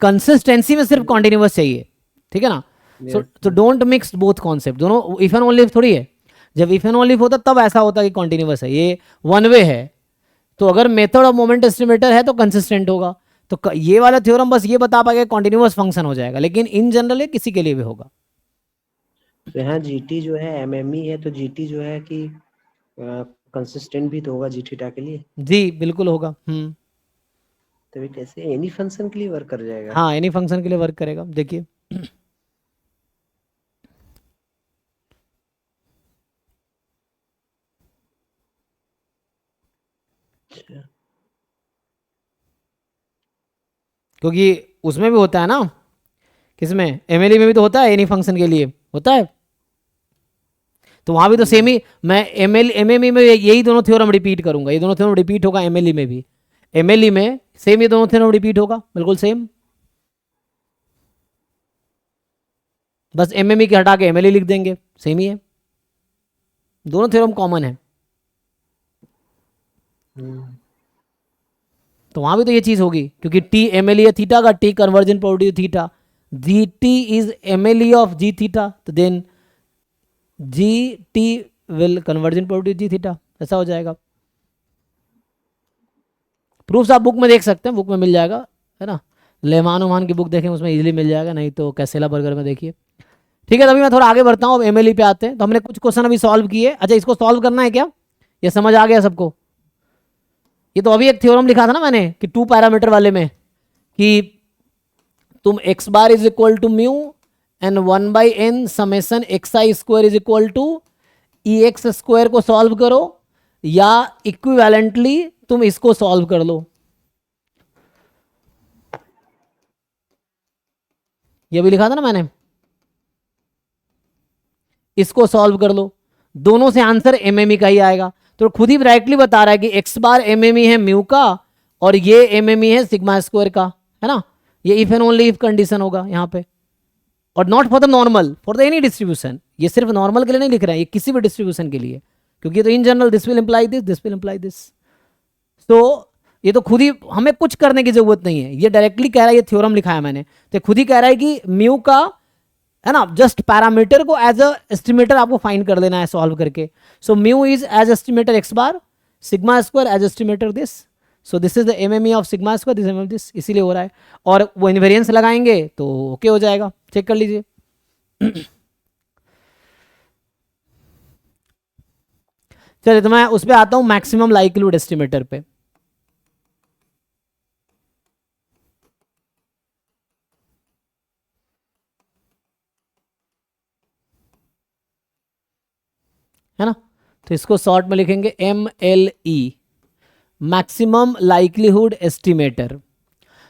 कंसिस्टेंसी में सिर्फ कॉन्टिन्यूअस चाहिए, ठीक है ना. So don't mix both concept. दोनों इफ एंड ओनली इफ थोड़ी है. जब इफ एंड ओनली इफ होता तब ऐसा होता कि कॉन्टिन्यूअस है. ये वन वे है. तो अगर मेथड ऑफ मोमेंट एस्टिमेटर है तो कंसिस्टेंट होगा. तो ये वाला थ्योरम बस ये बता पाएगा कॉन्टिन्यूअस फंक्शन हो जाएगा, लेकिन इन जनरल किसी के लिए भी होगा. तो यहाँ जीटी जो है एमएमई है, तो जीटी जो है कि कंसिस्टेंट भी तो होगा जी थीटा के लिए. जी बिल्कुल होगा. तो ये कैसे एनी फंक्शन के लिए वर्क कर जाएगा? हाँ एनी फंक्शन के लिए वर्क करेगा. देखिए अच्छा. क्योंकि उसमें भी होता है ना, किसमें, एमएलई में भी तो होता है एनी फंक्शन के लिए होता है. तो वहां भी तो सेम ही मैं एमएमई में यही दोनों थ्योरम रिपीट करूंगा. ये दोनों थ्योरम रिपीट होगा एमएलई में भी. एमएलई में सेम ये दोनों थ्योरम रिपीट होगा बिल्कुल सेम. बस एमएमई के हटा के एमएलई लिख देंगे, सेम ही है. दोनों थ्योरम कॉमन है. तो वहां भी तो ये चीज होगी क्योंकि टी एमएलई है थीटा का, T conversion property theta, G T is MLE of G theta, तो then G T will conversion property G theta. ऐसा हो जाएगा. प्रूफ्स आप बुक में देख सकते हैं, बुक में मिल जाएगा है ना. लेमान उमान की बुक देखें उसमें इजीली मिल जाएगा, नहीं तो कैसेला बर्गर में देखिए. ठीक है, तभी मैं थोड़ा आगे बढ़ता हूँ. अब एमएलई पे आते हैं. तो हमने कुछ क्वेश्चन अभी सॉल्व किए. अच्छा इसको सॉल्व करना है क्या, ये समझ आ गया सबको? ये तो अभी एक थ्योरम लिखा था ना मैंने कि 2 पैरामीटर वाले में कि तुम x bar is equal to mu and 1/n summation xi square is equal to ex square को सॉल्व करो या इक्विवेलेंटली तुम इसको सॉल्व कर लो. ये भी लिखा था ना मैंने, इसको सॉल्व कर लो. दोनों से आंसर एमएमई का ही आएगा. तो खुद ही डायरेक्टली बता रहा है कि x बार एमएमई है म्यू का और ये एमएमई है सिग्मा स्क्वायर का, है ना. ये if and only if condition होगा यहाँ पे. और not for the normal, for the any distribution. ये सिर्फ नॉर्मल के लिए नहीं लिख रहे हैं, ये किसी भी डिस्ट्रीब्यूशन के लिए, क्योंकि ये तो in general this will imply this, this will imply this. तो ये तो खुद ही, हमें कुछ करने की जरूरत नहीं है. ये डायरेक्टली कह रहा है, ये थ्योरम लिखा है मैंने, तो खुद ही कह रहा है कि म्यू का, है ना, जस्ट पैरामीटर को एज अ एस्टिमेटर आपको फाइंड कर लेना है सॉल्व करके. So mu is as estimator x bar, sigma square as estimator this. So this is the MME of sigma square, this MME this, इसीलिए हो रहा है. और वो इनवेरिएंस लगाएंगे तो ओके हो जाएगा. चेक कर लीजिए. चलिए तो मैं उस पर आता हूं मैक्सिमम लाइक्लीहुड एस्टिमेटर पे. है ना. तो इसको शॉर्ट में लिखेंगे MLE, मैक्सिमम लाइक्लीहुड एस्टिमेटर.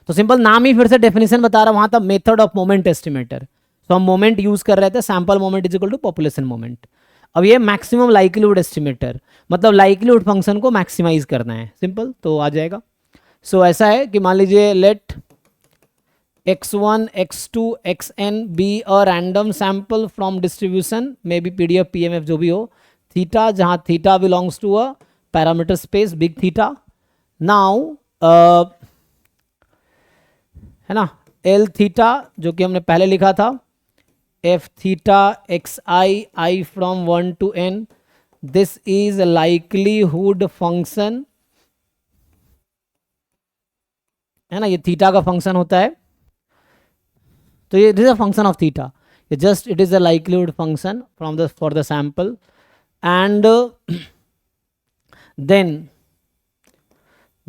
तो सिंपल नाम ही फिर से डेफिनेशन बता रहा, वहां था मेथड ऑफ मोमेंट एस्टिमेटर. तो हम मोमेंट यूज कर रहे थे, sample moment is equal to population moment. अब ये मैक्सिमम लाइक्लीहुड एस्टिमेटर मतलब लाइक्लीहुड फंक्शन को मैक्सिमाइज करना है. सिंपल तो आ जाएगा. सो ऐसा है कि मान लीजिए let x1 x2 xn be a random sample from distribution, may be PDF PMF जो भी हो, थीटा, जहां theta belongs to a parameter space big theta. Now है ना, एल थीटा जो कि हमने पहले लिखा था, F theta x I from 1 to n, this is likelihood function, है ना. ये थीटा का फंक्शन होता है. तो ये this is a function of theta. ये just it is a likelihood function from the for the sample. And then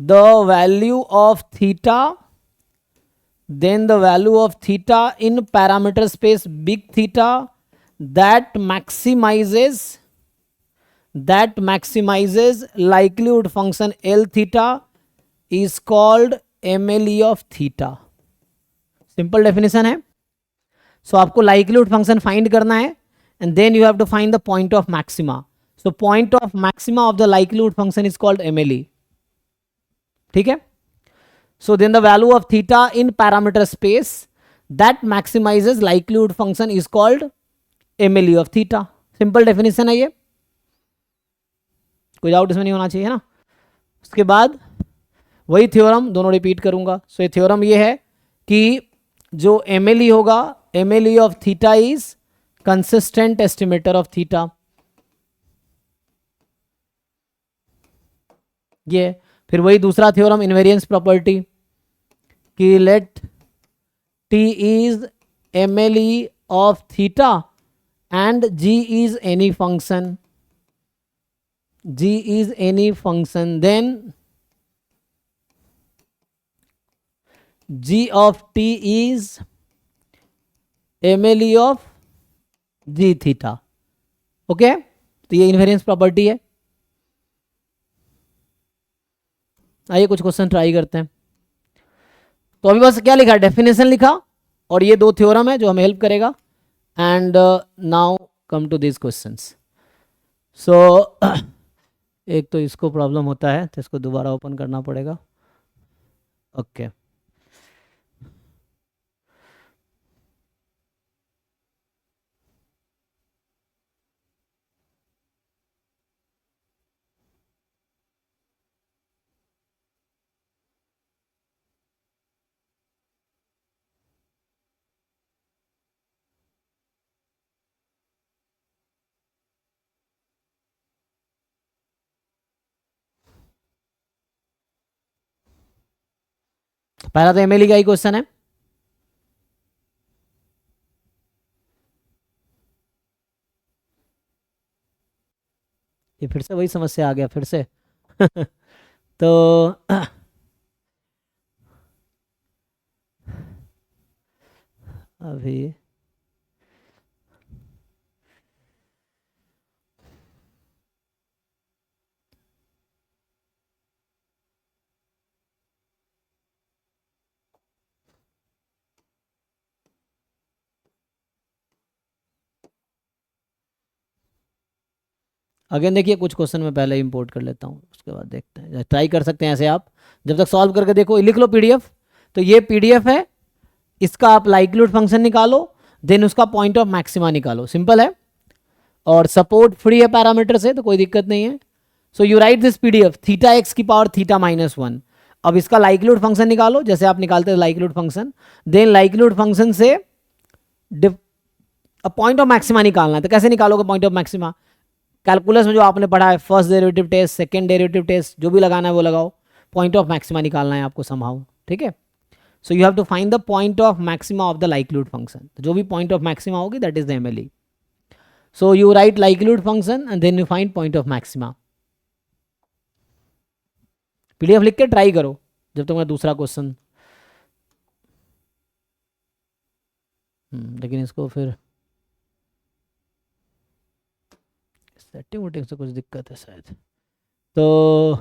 the value of theta, then the value of theta in parameter space big theta that maximizes likelihood function L theta is called MLE of theta. simple definition है. so आपको likelihood function find करना है and then you have to find the point of maxima. so point of maxima of the likelihood function is called MLE. ठीक है. So then the value of theta in parameter space that maximizes likelihood function is called MLE of theta. Simple definition है ये, कोई doubt इसमें नहीं होना चाहिए, है ना. उसके बाद वही थ्योरम दोनों रिपीट करूंगा. सो ये थ्योरम ये है कि जो MLE होगा MLE of theta is consistent estimator of theta. ये फिर वही दूसरा थ्योरम इनवेरियंस प्रॉपर्टी कि late T is MLE of theta and G is any function. G is any function, then G of T is MLE of G theta. Okay, तो ये invariance property है. आइए कुछ क्वेश्चन ट्राई करते हैं. तो अभी बस क्या लिखा, डेफिनेशन लिखा और ये दो थ्योरम है जो हमें हेल्प करेगा. And now come to this questions. So एक तो इसको प्रॉब्लम होता है तो इसको दोबारा ओपन करना पड़ेगा. ओके पहला तो एमएलई का ही क्वेश्चन है. ये फिर से वही समस्या आ गया फिर से. तो अभी अगेन देखिए कुछ क्वेश्चन मैं पहले इंपोर्ट कर लेता हूँ उसके बाद देखते हैं. ट्राई कर सकते हैं ऐसे आप जब तक सॉल्व करके देखो. लिख लो पीडीएफ. तो ये पीडीएफ है, इसका आप लाइक्लीहुड फंक्शन निकालो, देन उसका पॉइंट ऑफ मैक्सिमा निकालो. सिंपल है और सपोर्ट फ्री है पैरामीटर से तो कोई दिक्कत नहीं है. So you right this PDF theta x की पावर थीटा -1. अब इसका लाइक्लीहुड फंक्शन निकालो जैसे आप निकालते हैं likelihood function. Then likelihood function से पॉइंट ऑफ मैक्सिमा निकालना है. तो कैसे निकालोगे पॉइंट ऑफ मैक्सिमा? कैलकुलस में जो आपने पढ़ा है first derivative test, second derivative test, जो भी लगाना है वो लगाओ. पॉइंट ऑफ मैक्सिमा निकालना है आपको समहाउ. ठीक है. So you have to find the point of maxima of the likelihood function. तो जो भी पॉइंट ऑफ मैक्सिमा होगी that is the MLE. So you write likelihood function and then you find point of maxima. PDF लिख के try करो जब तक मैं दूसरा क्वेश्चन. लेकिन इसको फिर सेटिंग वोटिंग से कुछ दिक्कत है शायद. तो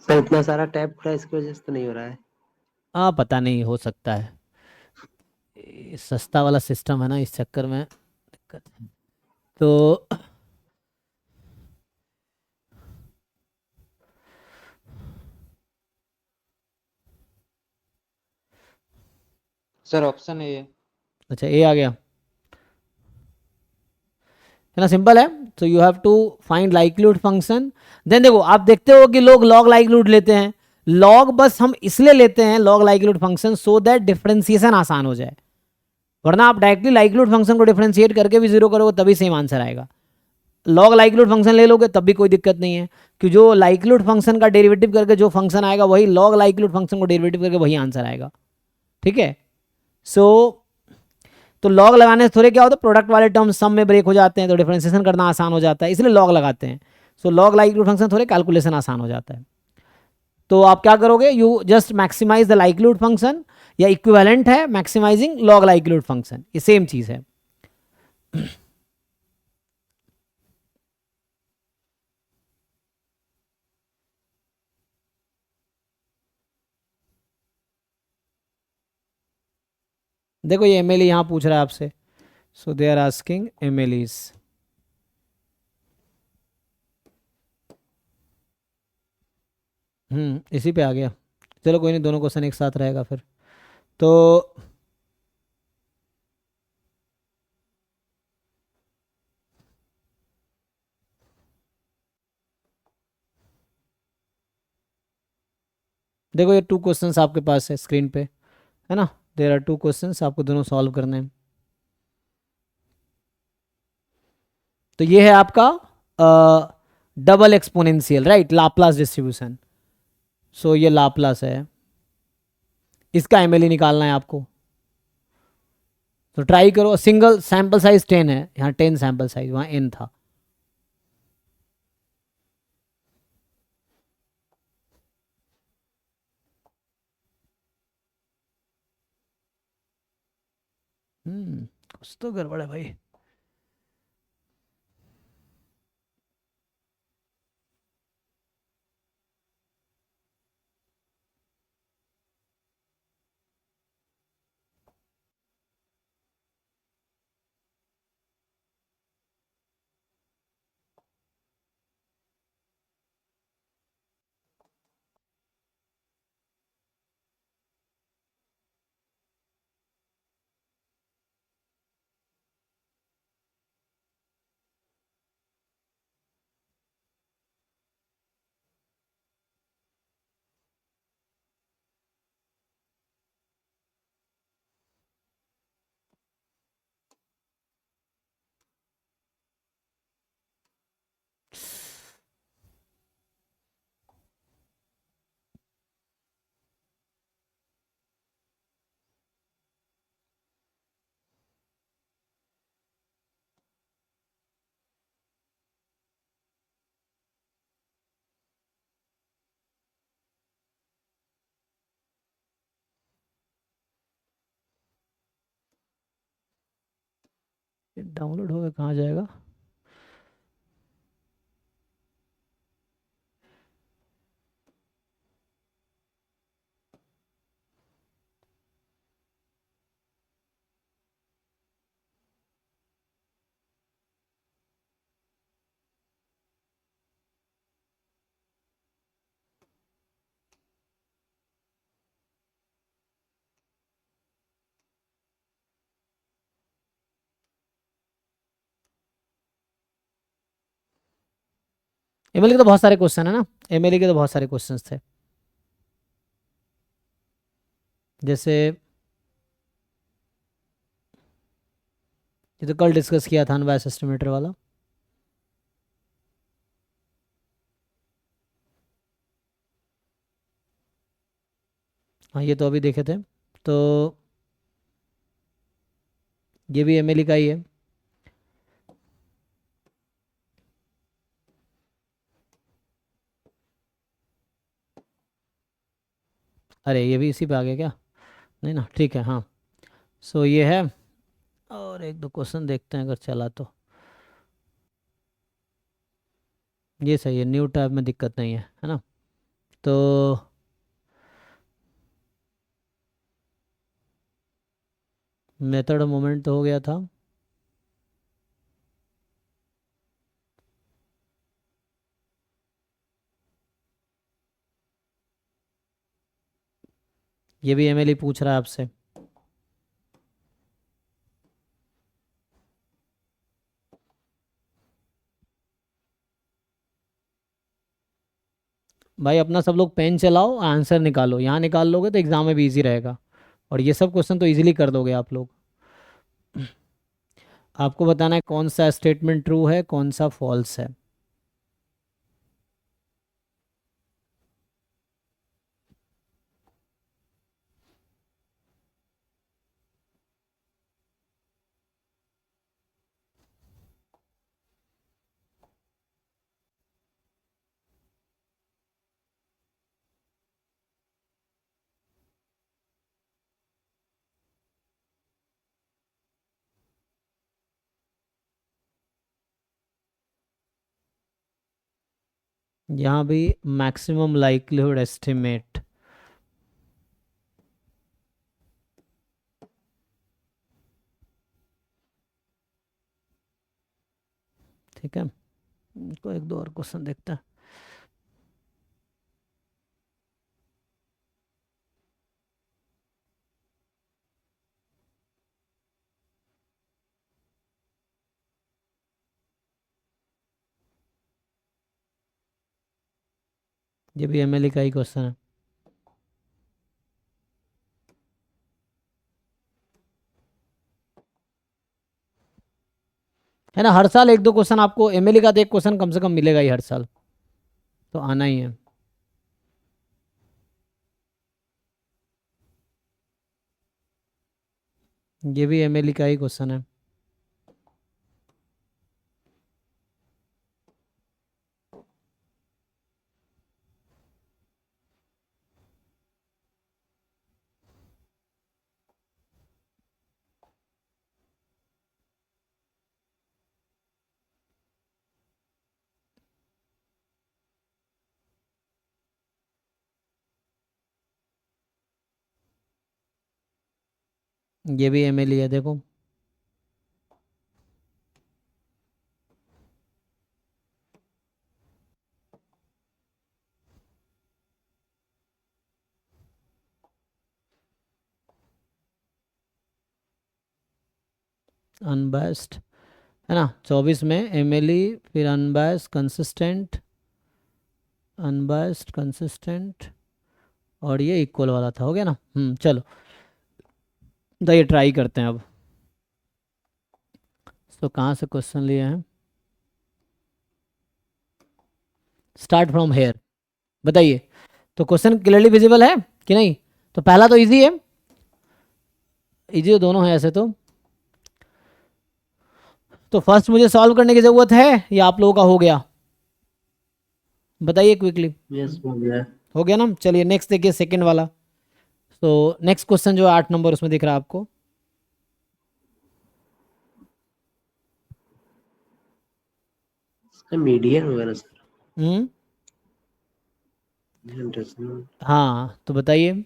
सर इतना सारा टैब खुला इसकी वजह से तो नहीं हो रहा है. हाँ पता नहीं, हो सकता है ये सस्ता वाला सिस्टम है ना, इस चक्कर में दिक्कत है. तो सर ऑप्शन है ये. अच्छा ए आ गया है ना. सिंपल है. So you have to find likelihood function. Then देखो आप देखते हो कि लोग लॉग लाइक्लीहुड लेते हैं. लॉग बस हम इसलिए लेते हैं log likelihood function so that differentiation आसान हो जाए. वरना आप डायरेक्टली लाइक्लीहुड फंक्शन को डिफरेंशिएट करके भी जीरो करोगे तभी सेम आंसर आएगा. लॉग लाइक्लीहुड फंक्शन ले लोगे तब भी कोई दिक्कत नहीं है कि जो लाइक्लीहुड फंक्शन का डेरिवेटिव करके जो फंक्शन आएगा वही लॉग लाइक्लीहुड फंक्शन को डेरिवेटिव करके वही आंसर आएगा. ठीक है. सो तो लॉग लगाने से थोड़े क्या होता है, प्रोडक्ट वाले टर्म सम में ब्रेक हो जाते हैं तो डिफरेंशिएशन करना आसान हो जाता है, इसलिए लॉग लगाते हैं. सो लॉग लाइक्लीहुड फंक्शन थोड़े कैलकुलेशन आसान हो जाता है. तो आप क्या करोगे, you just maximise the likelihood function या इक्विवेलेंट है मैक्सिमाइजिंग लॉग लाइक्लीहुड फंक्शन. ये सेम चीज है. देखो ये एमएलई यहाँ पूछ रहा है आपसे. सो दे आर आस्किंग एमएलईज. इसी पे आ गया. चलो कोई नहीं, दोनों क्वेश्चन एक साथ रहेगा फिर. तो देखो ये 2 क्वेश्चंस आपके पास है स्क्रीन पे, है ना। देयर आर 2 क्वेश्चंस, आपको दोनों सॉल्व करने हैं। तो ये है आपका double exponential, right, Laplace distribution. So ये लाप्लास है, इसका एमएलई निकालना है आपको। तो ट्राई करो, सिंगल सैंपल साइज 10 है, यहाँ 10 सैंपल साइज, वहाँ n था। कुछ तो गड़बड़ है भाई। डाउनलोड होगा कहाँ जाएगा? एमएलई के तो बहुत सारे क्वेश्चन है ना, एमएलई के तो बहुत सारे क्वेश्चंस थे। जैसे ये तो कल डिस्कस किया था अनबायस्ड एस्टिमेटर वाला। हाँ ये तो अभी देखे थे। तो ये भी एमएलई का ही है। अरे ये भी इसी पे आ गया क्या? नहीं ना, ठीक है, हाँ। सो ये है, और एक दो क्वेश्चन देखते हैं अगर चला तो। ये सही है, न्यू टैब में दिक्कत नहीं है ना। तो मेथड ऑफ मोमेंट तो हो गया था। ये भी एमएलई पूछ रहा है आपसे। भाई अपना सब लोग पेन चलाओ, आंसर निकालो, यहाँ निकाल लोगे तो एग्जाम में भी इजी रहेगा। और ये सब क्वेश्चन तो इजीली कर दोगे आप लोग। आपको बताना है कौन सा स्टेटमेंट ट्रू है, कौन सा फॉल्स है। यहाँ भी मैक्सिमम लाइक्लीहुड एस्टिमेट, ठीक है। इनको एक दो और क्वेश्चन देखते हैं। ये भी एमएलई का ही क्वेश्चन है। है ना, हर साल एक दो क्वेश्चन आपको एमएलए का तो एक क्वेश्चन कम से कम मिलेगा ही हर साल, तो आना ही है। ये भी एमएलए का ही क्वेश्चन है। ये भी एमएलए है, देखो। अनबायस्ड है ना, 24 में एमएलए, फिर अनबायस्ड, कंसिस्टेंट, अनबायस्ड, कंसिस्टेंट, और ये इक्वल वाला था, हो गया ना। चलो तो ये ट्राई करते हैं अब। तो कहाँ से क्वेश्चन लिए हैं, स्टार्ट फ्रॉम हेयर। बताइए, तो क्वेश्चन क्लियरली विजिबल है कि नहीं? तो पहला तो इजी है, इजी तो दोनों है ऐसे तो फर्स्ट मुझे सॉल्व करने की ज़रूरत है या आप लोगों का हो गया? बताइए क्विकली। यस हो गया। हो गया ना, चलिए नेक्स्ट देखिए, सेकंड वाला। तो नेक्स्ट क्वेश्चन जो है 8 नंबर उसमें दिख रहा है आपको। मीडियन होगा ना सर? हम्म डेसिमल। हाँ, तो बताइए।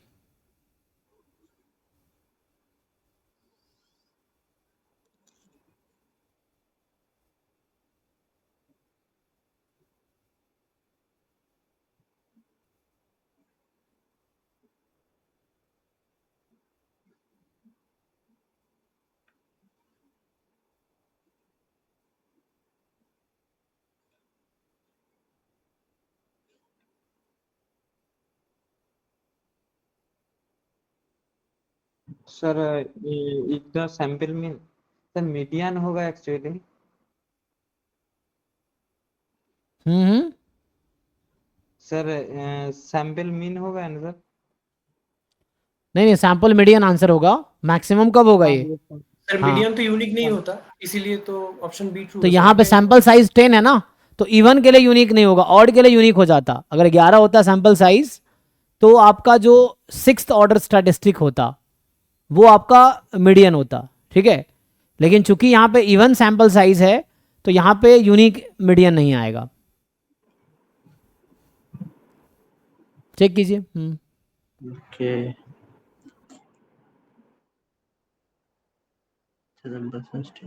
Sir if the sample mean, sir median होगा एक्चुअली। हम्म सर सैंपल मीन होगा ना सर? नहीं नहीं, सैंपल मीडियन आंसर होगा। मैक्सिमम कब होगा हाँ ये? ये सर। सर हाँ, मीडियन तो यूनिक नहीं हाँ होता, इसीलिए तो ऑप्शन बी ट्रू तो है यहाँ सर। पे सैंपल साइज 10 है ना, तो इवन के लिए यूनिक नहीं होगा, ऑड के लिए यूनिक हो जाता। अगर 11 होता सैंपल साइज, तो आपका जो 6th ऑर्डर स्टैटिस्टिक होता वो आपका मीडियन होता, ठीक है। लेकिन चूंकि यहाँ पे इवन सैंपल साइज है, तो यहाँ पे यूनिक मीडियन नहीं आएगा। चेक कीजिए। Okay, number first.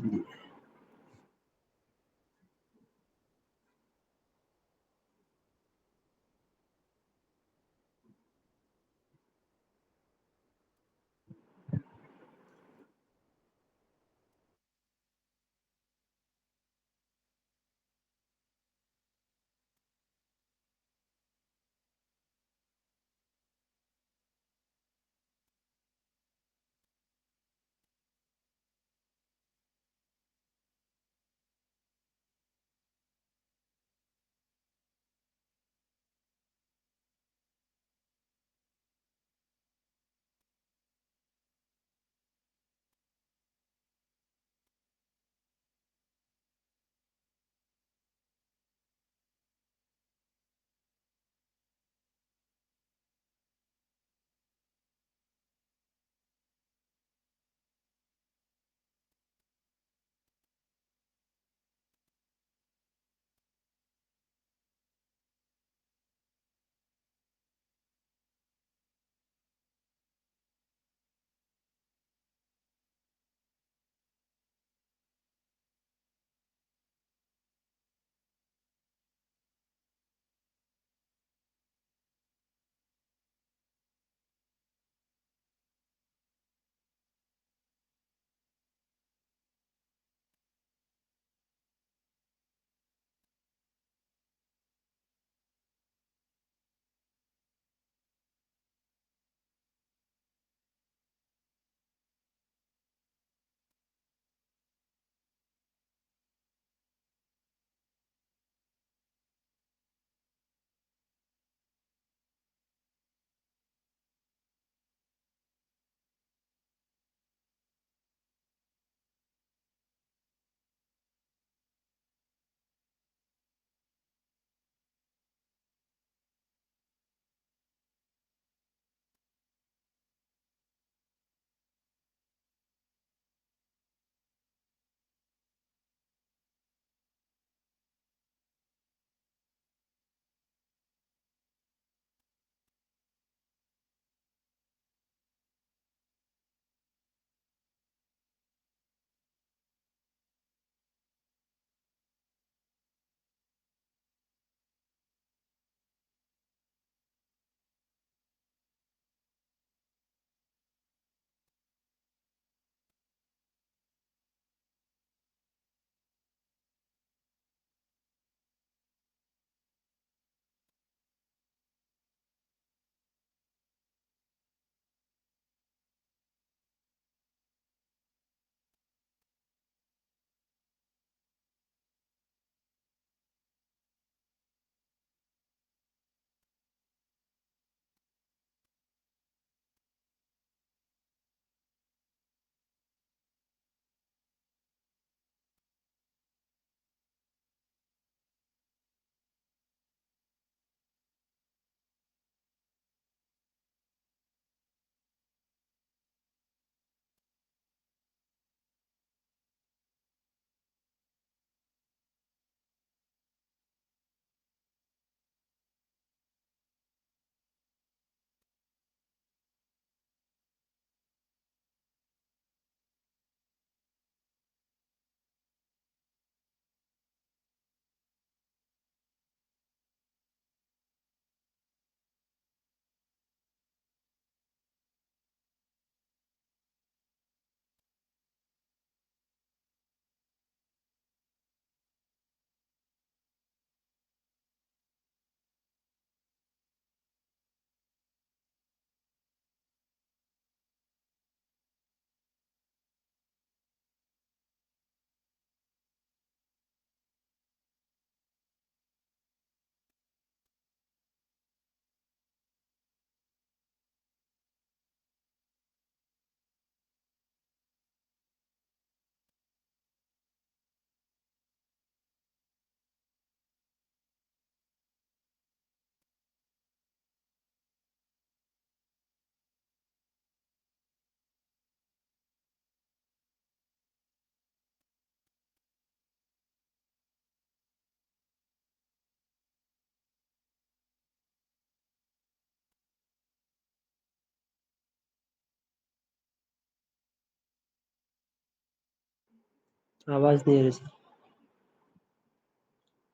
आवाज नहीं आ रही सर,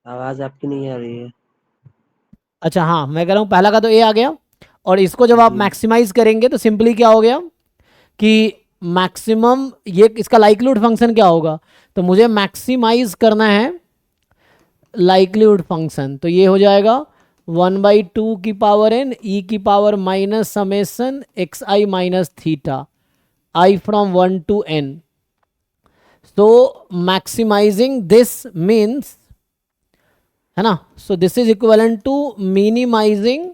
आवाज आपकी नहीं आ रही है। अच्छा हाँ, मैं कह रहा हूँ पहला का तो ए आ गया, और इसको जब आप जी। मैक्सिमाइज करेंगे तो सिंपली क्या हो गया कि मैक्सिमम, ये इसका लाइक्लीहुड फंक्शन क्या होगा, तो मुझे मैक्सिमाइज करना है लाइक्लीहुड फंक्शन, तो ये हो जाएगा 1/2 की पावर n e की power minus summation x i minus theta I from 1 to n. So maximizing this means, है ना, so this is equivalent to minimizing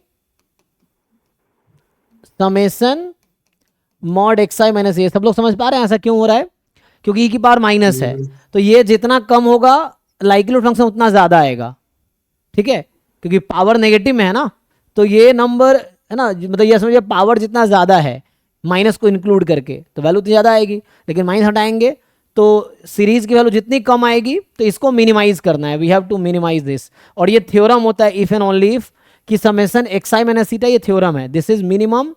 summation mod x i minus a. सब लोग समझ पा रहे हैं ऐसा क्यों हो रहा है? क्योंकि e की पावर माइनस है, तो ये जितना कम होगा लाइक्लीहुड फंक्शन उतना ज़्यादा आएगा, ठीक है, क्योंकि पावर नेगेटिव में है ना, तो ये नंबर है ना, मतलब ये समझिए पावर जितना ज़्यादा है माइनस को इंक्लूड करके तो वैल्यू उतनी ज़्यादा आएगी, लेकिन माइनस हटाएंगे तो सीरीज की वैल्यू जितनी कम आएगी, तो इसको मिनिमाइज करना है, we have to minimize this. और ये थ्योरम होता है इफ एंड ओनली इफ कि summation x i minus theta, ये थ्योरम है, this is minimum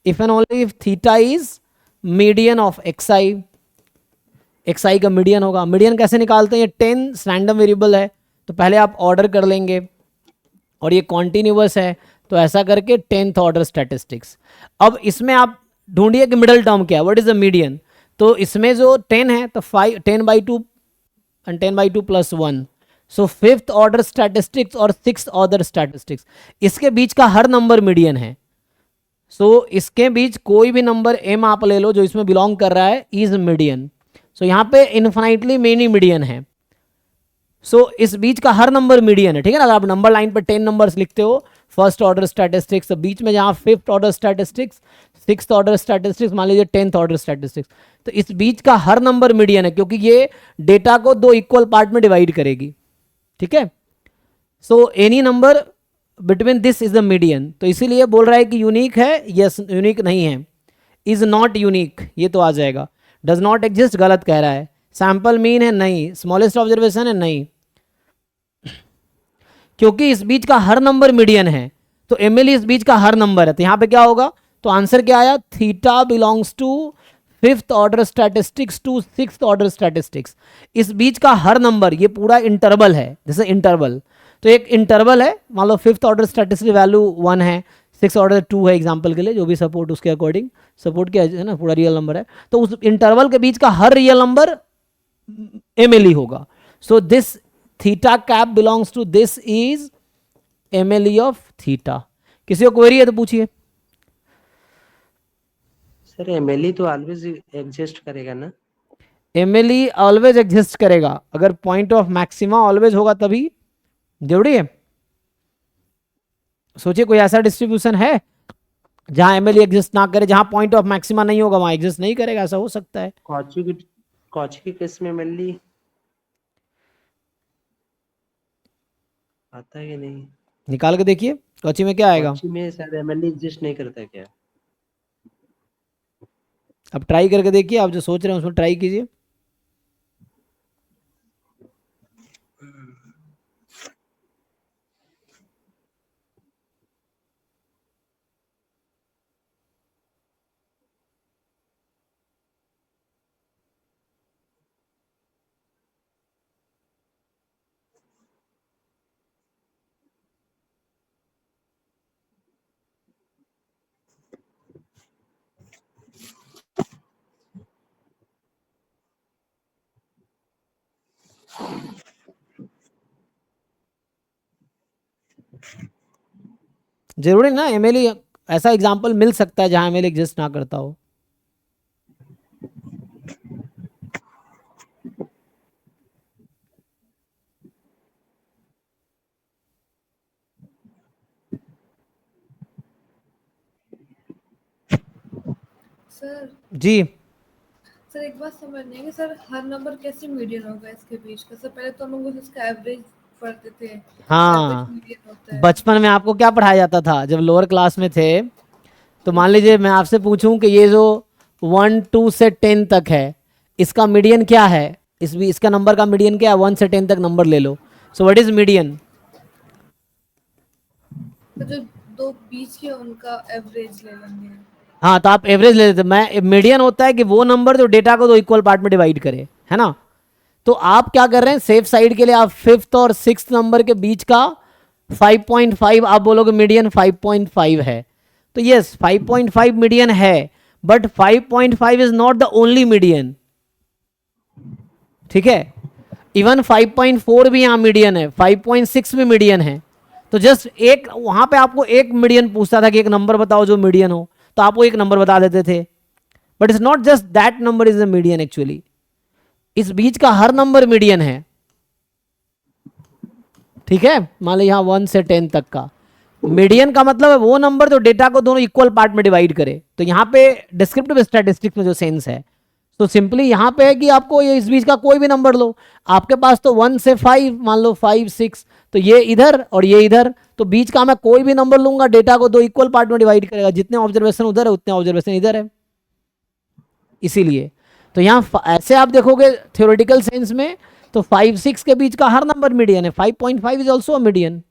if and only if theta is median of x i. X i का median होगा. Median कैसे निकालते हैं? ये 10 रैंडम वेरिएबल है, तो पहले आप ऑर्डर कर लेंगे, और ये कॉन्टिन्यूअस है, तो ऐसा करके 10th ऑर्डर स्टैटिस्टिक्स. अब इसमें आप ढूंढिए कि मिडल टर्म क्या है, व्हाट इज द मीडियन. तो इसमें जो 10 है तो 10/2 and 10/2 plus 1, so 5th order statistics और 6th ऑर्डर स्टैटिस्टिक्स, इसके बीच का हर नंबर मीडियन है. सो इसके बीच कोई भी नंबर m आप ले लो जो इसमें बिलोंग कर रहा है इज मीडियन. सो यहाँ पे इन्फिनाइटली मेनी मीडियन है. सो इस बीच का हर नंबर मीडियन है, ठीक है ना. अगर आप नंबर लाइन पर 10 नंबर्स लिखते हो, फर्स्ट ऑर्डर स्टैटिस्टिक्स, तो बीच में जहाँ 5th order statistics, 6th order statistics, मान लीजिए 10th ऑर्डर स्टैटिस्टिक्स, तो इस बीच का हर नंबर मीडियन है, क्योंकि ये डेटा को 2 इक्वल पार्ट में डिवाइड करेगी, ठीक है. So any number between this is the median. तो इसीलिए बोल रहा है कि यूनिक है, यस यूनिक नहीं है. इज नॉट यूनिक, ये तो आ जाएगा. डज नॉट एग्जिस्ट, गलत कह रहा है. सैंपल मीन है, नहीं. स्मॉलेस्ट ऑब्जर्वेशन है, नहीं, क्योंकि इस बीच का हर नंबर मीडियन है, तो एमएलई इस बीच का हर नंबर है, तो यहां पे क्या होगा, तो आंसर क्या आया, theta belongs to 5th order statistics to 6th order statistics. इस बीच का हर नंबर, ये पूरा इंटरवल है, जैसे इंटरवल, तो एक इंटरवल है, मान लो 5th ऑर्डर स्टैटिस्टिक्स वैल्यू 1 है, 6th ऑर्डर 2 है, एग्जांपल के लिए जो भी सपोर्ट उसके अकॉर्डिंग सपोर्ट किया है ना, पूरा रियल नंबर है, तो उस इंटरवल के बीच का हर रियल नंबर एमएलई होगा. So this theta cap belongs to this is MLE of theta. किसी को क्वेरी है तो पूछिए. सर एमएलई तो ऑलवेज एग्जिस्ट करेगा ना? एमएलई ऑलवेज एग्जिस्ट करेगा, अगर पॉइंट ऑफ मैक्सिमा ऑलवेज होगा तभी. जरूरी है. सोचिए कोई ऐसा डिस्ट्रीब्यूशन है जहां एमएलई एग्जिस्ट ना करे, जहां पॉइंट ऑफ मैक्सिमा नहीं होगा वहां एग्जिस्ट नहीं करेगा, ऐसा हो सकता है. कॉची के केस में एमएलई आता है कि नहीं? निकाल के देखिए कॉची में क्या आएगा. कॉची में शायद एमएलई एग्जिस्ट नहीं करता क्या? अब ट्राई करके देखिए, आप जो सोच रहे हैं उसमें ट्राई कीजिए. जरूरी ना एमएलई, ऐसा एग्जांपल मिल सकता है जहां एमएलई एग्जिस्ट ना करता हो. सर जी सर एक बात समझ नहीं है कि सर हर नंबर कैसे मीडियन होगा इसके बीच का. सर पहले तो हम लोग इसका एवरेज पढ़ते थे. हाँ, एवरेज मीडियन होता है. बचपन में आपको क्या पढ़ाया जाता था जब लोअर क्लास में थे, तो मान लीजिए मैं आपसे पूछूं कि ये जो 1 2 से 10 तक है, इसका मीडियन क्या है, इसका नंबर का मीडियन क्या है, 1 से 10 तक नंबर ले लो. So what is median? तो जो दो बीच के उनका एवरेज ले लेंगे. हाँ, तो आप एवरेज ले लेते. मैं मीडियन होता है कि वो नंबर जो डेटा को 2 इक्वल पार्ट में डिवाइड करे, है ना. तो आप क्या कर रहे हैं, सेफ साइड के लिए आप 5th और 6th नंबर के बीच का 5.5 आप बोलोगे मीडियन 5.5 है, तो यस 5.5 मीडियन है, but 5.5 is not the only median, ठीक है। इवन 5.4 भी यहाँ मीडियन है, 5.6 भी मीडियन है। तो जस्ट एक वहां पे आपको एक मीडियन पूछता था कि एक नंबर बताओ जो मीडियन हो, तो आपको एक नंबर बता देते थे, but it's not just that number is the median actually, इस बीच का हर नंबर मीडियन है, ठीक है। मान लो यहाँ 1 से 10 तक का मीडियन का मतलब है वो नंबर जो डेटा को दोनों इक्वल पार्ट में डिवाइड करे। तो यहाँ पे डिस्क्रिप्टिव स्टैटिस्टिक्स में जो सेंस है, तो सिंपली यहाँ पे है कि आपको ये इस बीच का कोई भी नंबर लो, आपके पास तो 1 से 5, मान लो 5 6, तो ये इधर और ये इधर, तो बीच का मैं कोई भी नंबर लूंगा, डेटा को दो इक्वल पार्ट में डिवाइड करेगा, जितने ऑब्जर्वेशन उधर है उतने ऑब्जर्वेशन इधर है, इसीलिए। तो यहाँ ऐसे आप देखोगे थ्योरेटिकल सेंस में, तो 5 6 के बीच का हर नंबर मीडियन है, 5.5 इज ऑल्सो अ मीडियन।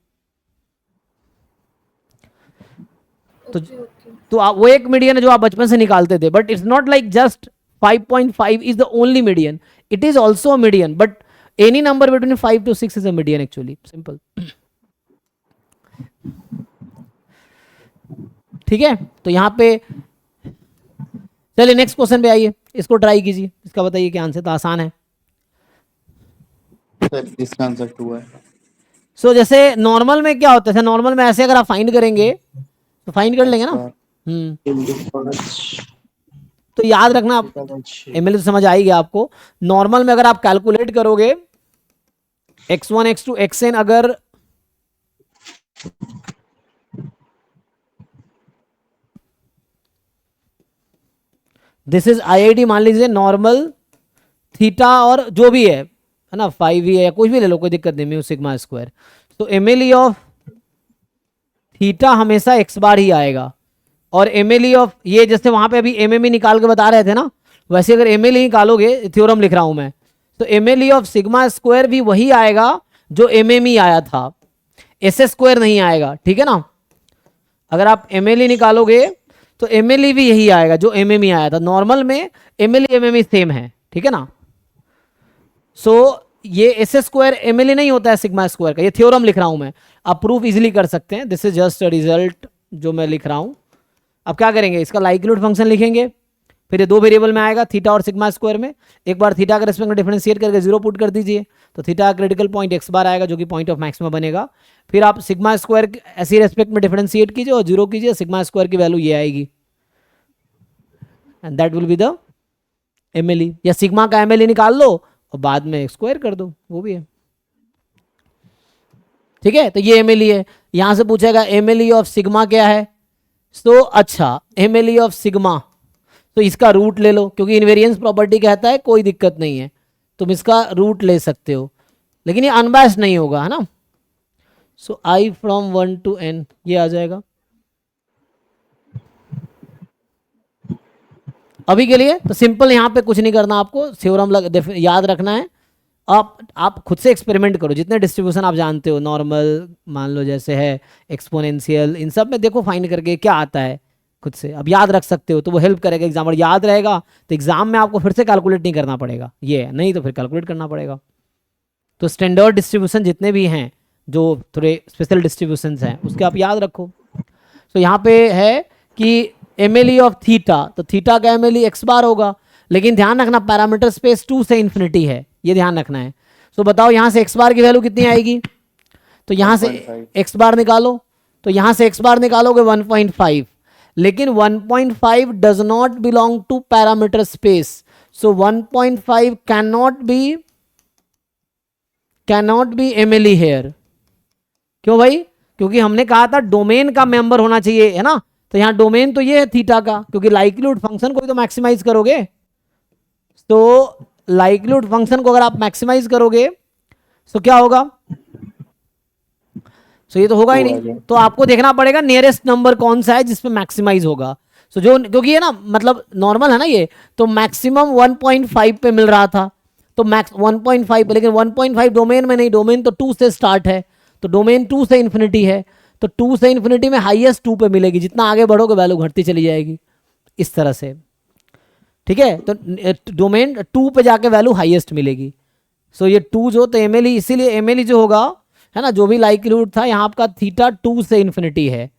तो वो एक मीडियन है जो आप बचपन से निकालते थे, but it's not like just 5.5 is the only median, it is also a median, but any number between 5 to 6 is a median actually, simple। ठीक है, तो यहाँ पे चलिए नेक्स्ट क्वेश्चन पे आइए, इसको ट्राई कीजिए, इसका बताइए क्या आंसर, तो आसान है। सर इसका आंसर 2 है। सो जैसे नॉर्मल में क्या होता है, नॉर्मल में ऐसे अगर आप फाइंड करेंगे तो फाइंड कर लेंगे ना, तो याद रखना आप एमएल तो समझ आएगी आपको। नॉर्मल में अगर आप कैलकुलेट करोगे x1 x2 xn, अगर दिस इज आईआईटी मान लीजिए, नॉर्मल थीटा और जो भी है ना, 5 ही है या कुछ भी ले लो, कोई दिक्कत नहीं, म्यू सिग्मा स्क्वायर। तो एमएलई ऑफ थीटा हमेशा x बार ही आएगा, और एमएलई ऑफ ये जैसे वहां पे अभी एमएमई निकाल के बता रहे थे ना, वैसे अगर एमएलई निकालोगे, थ्योरम लिख रहा हूं मैं, तो एमएलई ऑफ सिग्मा स्क्वायर भी वही आएगा जो एमएमई आया था, एस स्क्वायर नहीं आएगा, ठीक है ना। अगर आप एमएलई निकालोगे तो एमएलई भी यही आएगा जो एमएमई आया था। नॉर्मल में एमएलई एमएमई सेम है, ठीक है ना। सो ये एस स्क्वायर एमएलई नहीं होता है सिग्मा स्क्वायर का, ये थ्योरम लिख रहा हूं मैं, आप प्रूफ इजिली कर सकते हैं, this is just a result जो मैं लिख रहा हूं। अब क्या करेंगे, इसका लाइक्लीहुड फंक्शन लिखेंगे, फिर ये दो वेरिएबल में आएगा थीटा और सिग्मा स्क्वायर में, एक बार थीटा के रेस्पेक्ट में डिफरेंशिएट करके 0 पुट कर दीजिए, तो थीटा क्रिटिकल पॉइंट x बार आएगा जो कि पॉइंट ऑफ मैक्सिमा बनेगा। फिर आप सिग्मा स्क्वायर ऐसी रेस्पेक्ट में डिफरेंशिएट कीजिए और 0 कीजिए, सिग्मा स्क्वायर की वैल्यू ये आएगी, and that will be the MLE. या सिग्मा का एमएलई निकाल लो और बाद में स्क्वायर कर दो, वो भी है, ठीक है। तो ये एमएलई है। यहां से पूछेगा एमएलई ऑफ सिग्मा क्या है, तो अच्छा एमएलई ऑफ सिग्मा, तो इसका रूट ले लो, क्योंकि इनवेरिएंस प्रॉपर्टी कहता है कोई दिक्कत नहीं है, तुम इसका रूट ले सकते हो, लेकिन ये अनबायस्ड नहीं होगा, है ना। सो आई फ्रॉम 1 to n ये आ जाएगा अभी के लिए। तो सिंपल यहाँ पे कुछ नहीं करना, आपको थ्योरम याद रखना है। आप खुद से एक्सपेरिमेंट करो, जितने डिस्ट्रीब्यूशन आप जानते हो, नॉर्मल मान लो जैसे है, एक्सपोनेंशियल, इन सब में देखो फाइंड करके क्या आता है, खुद से अब याद रख सकते हो, तो वो हेल्प करेगा एग्जाम। और याद रहेगा तो एग्जाम में आपको फिर से कैलकुलेट नहीं करना पड़ेगा, ये नहीं तो फिर कैलकुलेट करना पड़ेगा। तो स्टैंडर्ड डिस्ट्रीब्यूशन जितने भी हैं, जो थोड़े स्पेशल डिस्ट्रीब्यूशंस हैं, उसके आप याद रखो। तो यहाँ पे है कि एमएलई ऑफ थीटा, तो थीटा का एमएलई x बार होगा, लेकिन ध्यान रखना पैरामीटर स्पेस 2 से इन्फिनिटी है, ये ध्यान रखना है। तो बताओ यहाँ से x बार की वैल्यू कितनी आएगी, तो यहाँ से x बार निकालो, तो यहाँ से x बार निकालोगे 1.5, लेकिन 1.5 does not belong to parameter space, so 1.5 cannot be MLE here. क्यों भाई, क्योंकि हमने कहा था डोमेन का मेंबर होना चाहिए, है ना। तो यहाँ डोमेन तो ये है थीटा का, क्योंकि लाइक्लीहुड फंक्शन को भी तो मैक्सिमाइज करोगे, तो लाइक्लीहुड फंक्शन को अगर आप मैक्सिमाइज करोगे तो क्या होगा, सो ये तो होगा ही नहीं, तो आपको देखना पड़ेगा नियरेस्ट नंबर कौन सा है जिसपे मैक्सिमाइज होगा। सो जो, क्योंकि ये ना मतलब नॉर्मल है ना ये, तो मैक्सिमम 1.5 पे मिल रहा था, तो मैक्स 1.5 पे, लेकिन 1.5 डोमेन में नहीं, डोमेन तो 2 से स्टार्ट है, तो डोमेन 2 से इन्फिनिटी है, तो 2 से इन्फिनिटी में हाईएस्ट 2 पे मिलेगी, जितना आगे बढ़ोगे वैल्यू घटती चली जाएगी, इस तरह से, ठीक है। तो डोमेन 2 पे जाके वैल्यू हाईएस्ट मिलेगी, सो ये 2 जो तो एम एल ई, इसीलिए एम एल ई जो होगा है ना, जो भी लाइक्लीहुड था यहाँ आपका थीटा 2 से इन्फिनिटी है,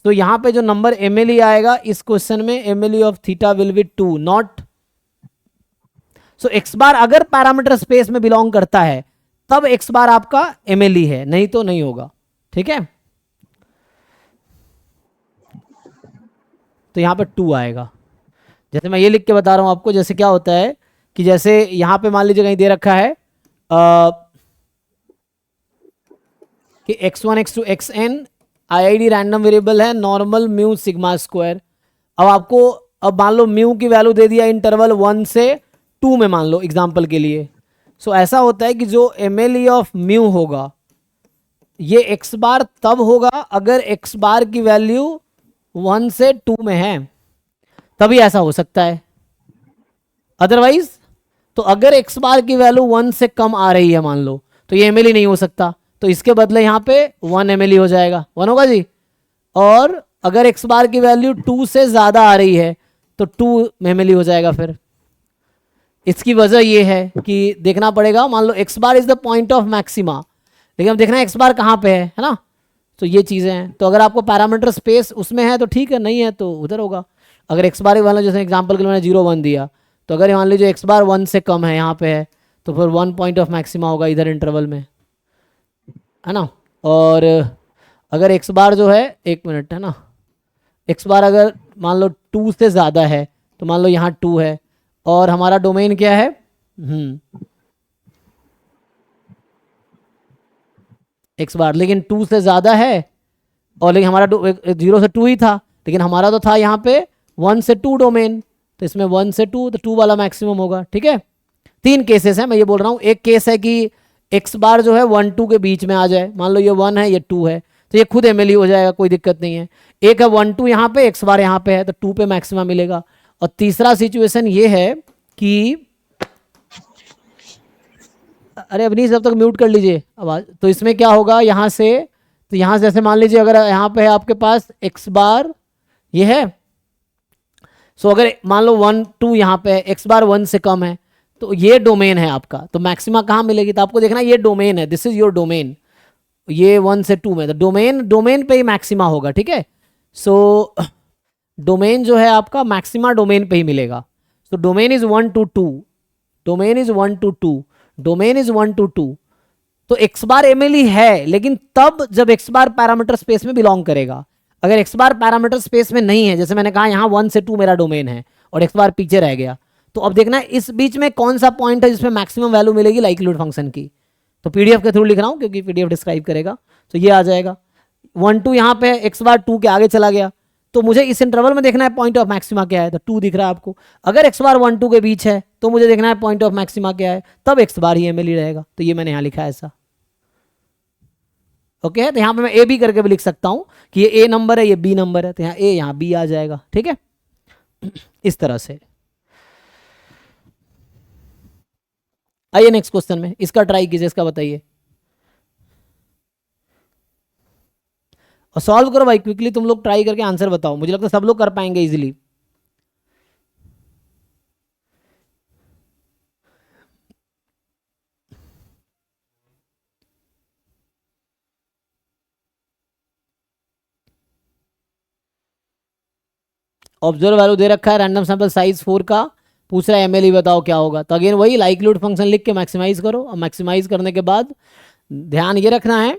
तो यहाँ पे जो नंबर एम एल ई आएगा इस क्वेश्चन में M L E of theta will be 2 not. So x bar अगर पैरामीटर स्पेस में बिलोंग करता है तब एक्स बार आपका एम एल ई है, नहीं तो नहीं होगा। ठीक है, तो यहाँ पे 2 आएगा। जैसे मैं ये लिख के बता रहा हूं आपको, जैसे क्या होता है कि जैसे यहाँ पे मान लीजिए कहीं दे रखा है कि x1 x2 xn IID random variable है, नॉर्मल म्यू सिग्मा स्क्वायर। अब आपको, अब मान लो म्यू की वैल्यू दे दिया इंटरवल 1 से 2 में, मान लो एग्जांपल के लिए। सो ऐसा होता है कि जो M L E of mu होगा ये एक्स बार तब होगा अगर एक्स बार की वैल्यू 1 से 2 में है, तभी ऐसा हो सकता है। अदरवाइज तो अगर एक्स बार की वैल्यू 1 से कम आ रही है मान लो, तो ये एम एल ई नहीं हो सकता, तो इसके बदले यहाँ पे 1 एम एल ई हो जाएगा, 1 होगा जी। और अगर एक्स बार की वैल्यू 2 से ज़्यादा आ रही है तो 2 एम एल ई हो जाएगा। फिर इसकी वजह ये है कि देखना पड़ेगा, मान लो x bar is the point of maxima, लेकिन अब देखना है एक्स बार कहाँ पे है ना, तो ये चीज़ें हैं। तो अगर आपको पैरामीटर स्पेस उसमें है तो ठीक है, नहीं है तो उधर होगा। अगर एक्स बार मान लो, जैसे एग्जांपल के लिए मैंने 0 1 दिया, तो अगर मान लीजिए एक्स बार 1 से कम है यहाँ पे है, तो फिर 1 पॉइंट ऑफ मैक्सिमा होगा इधर इंटरवल में, है ना। और अगर एक्स बार जो है, 1 मिनट है ना, एक्स बार अगर मान लो 2 से ज़्यादा है, तो मान लो यहाँ 2 है और हमारा डोमेन क्या है, एक्स बार, लेकिन 2 से ज़्यादा है, और लेकिन हमारा 0 से 2 ही था, लेकिन हमारा तो था यहाँ पे 1 से 2 डोमेन, तो इसमें 1 से 2, तो 2 वाला मैक्सिमम होगा। ठीक है, 3 केसेस हैं, मैं ये बोल रहा हूँ। एक केस है कि एक्स बार जो है 1 2 के बीच में आ जाए, मान लो ये 1 है ये 2 है, तो ये खुद एम एल ई हो जाएगा, कोई दिक्कत नहीं है। एक है 1 2 यहाँ पे, एक्स बार यहाँ पे है, तो 2 पे मैक्सिमम मिलेगा। और तीसरा सिचुएशन ये है कि, अरे अवनीश जब तक म्यूट कर लीजिए आवाज, तो इसमें क्या होगा यहाँ से, तो यहाँ से जैसे मान लीजिए अगर यहाँ पे है आपके पास एक्स बार ये है, सो अगर मान लो 1 2 यहाँ पे है, एक्स बार 1 से कम है, तो ये डोमेन है आपका, तो मैक्सिमा कहाँ मिलेगी, तो आपको देखना ये डोमेन है, दिस इज योर डोमेन, ये 1 से 2 में, तो डोमेन पे ही मैक्सिमा होगा। ठीक है, सो डोमेन जो है आपका मैक्सिमा डोमेन पे ही मिलेगा। सो domain is 1 to 2, domain is 1 to 2, domain is 1 to 2। तो एक्स बार एम एल ई है, लेकिन तब जब एक्स बार पैरामीटर स्पेस में बिलोंग करेगा। अगर एक्स बार पैरामीटर स्पेस में नहीं है, जैसे मैंने कहा यहाँ 1 से 2 मेरा डोमेन है और एक्स बार पीछे रह गया, तो अब देखना है इस बीच में कौन सा पॉइंट है जिसमें मैक्सिमम वैल्यू मिलेगी लाइक्लीहुड फंक्शन की। तो पीडीएफ के थ्रू लिख रहा हूँ क्योंकि पीडीएफ डिस्क्राइब करेगा, तो ये आ जाएगा 1 2 यहाँ पे, एक्स बार 2 के आगे चला गया, तो मुझे इस इंटरवल में देखना है पॉइंट ऑफ मैक्सिमा क्या है, तो 2 दिख रहा है आपको। अगर एक्स बार 1 2 के बीच है तो मुझे देखना है पॉइंट ऑफ मैक्सिमा क्या है, तब एक्स बार ही एम एल ई रहेगा, तो ये मैंने यहाँ लिखा है ऐसा। ओके, तो यहाँ पे मैं ए बी करके भी लिख सकता हूँ कि ये ए नंबर है ये बी नंबर है, तो यहाँ ए यहाँ बी आ जाएगा। ठीक है, इस तरह से। आइए नेक्स्ट क्वेश्चन में, इसका ट्राई कीजिए, इसका बताइए और सॉल्व करो भाई क्विकली, तुम लोग ट्राई करके आंसर बताओ, मुझे लगता है सब लोग कर पाएंगे इजीली। ऑब्जर्व वैल्यू दे रखा है, रैंडम सैंपल साइज 4 का, पूछ रहा है एमएलई बताओ क्या होगा, तो अगेन वही लाइक्लीहुड फंक्शन लिख के मैक्सिमाइज करो, और मैक्सिमाइज करने के बाद ध्यान ये रखना है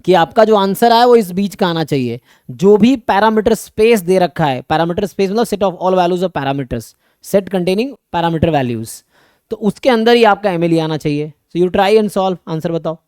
कि आपका जो आंसर आया वो इस बीच का आना चाहिए। जो भी पैरामीटर स्पेस दे रखा है, पैरामीटर स्पेस मतलब set of all values of parameters, set containing parameter values, तो उसके अंदर ही आपका एमएलई आना चाहिए। So you try and solve, answer बताओ।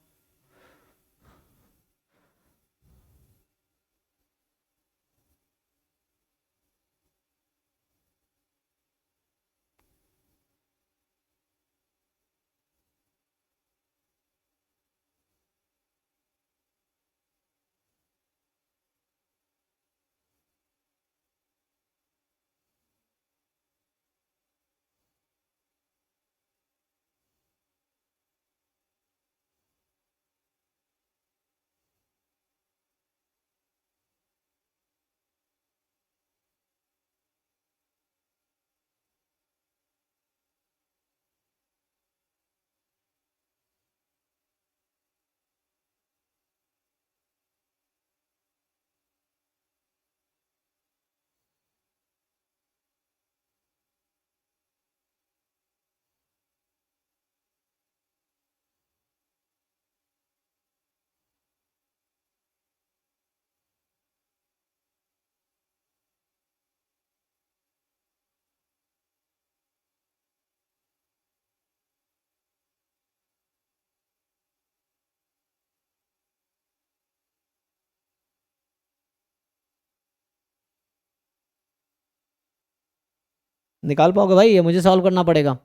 निकाल पाओगे भाई? ये मुझे सॉल्व करना पड़ेगा।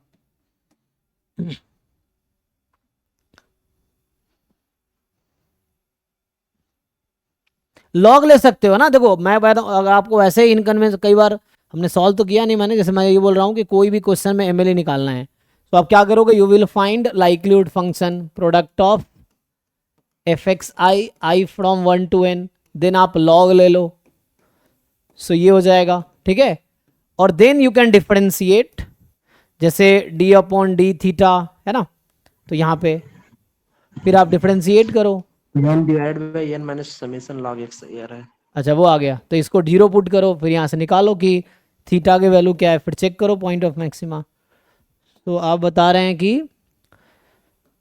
लॉग ले सकते हो ना, देखो मैं बता अगर आपको वैसे ही इनकन्वीनियंस, कई बार हमने सॉल्व तो किया नहीं मैंने, जैसे मैं ये बोल रहा हूँ कि कोई भी क्वेश्चन में एमएलए निकालना है तो आप क्या करोगे, you will find likelihood function product of F X I from 1 to n, then आप लॉग ले लो, सो ये हो जाएगा, ठीक है। और देन यू कैन डिफरेंशिएट, जैसे d अपॉन डी थीटा है ना, तो यहाँ पे फिर आप डिफरेंशिएट करो। n divide by n minus summation log x ये आ रहा है। अच्छा वो आ गया, तो इसको 0 पुट करो, फिर यहाँ से निकालो कि थीटा के वैल्यू क्या है, फिर चेक करो पॉइंट ऑफ मैक्सिमा। तो आप बता रहे हैं कि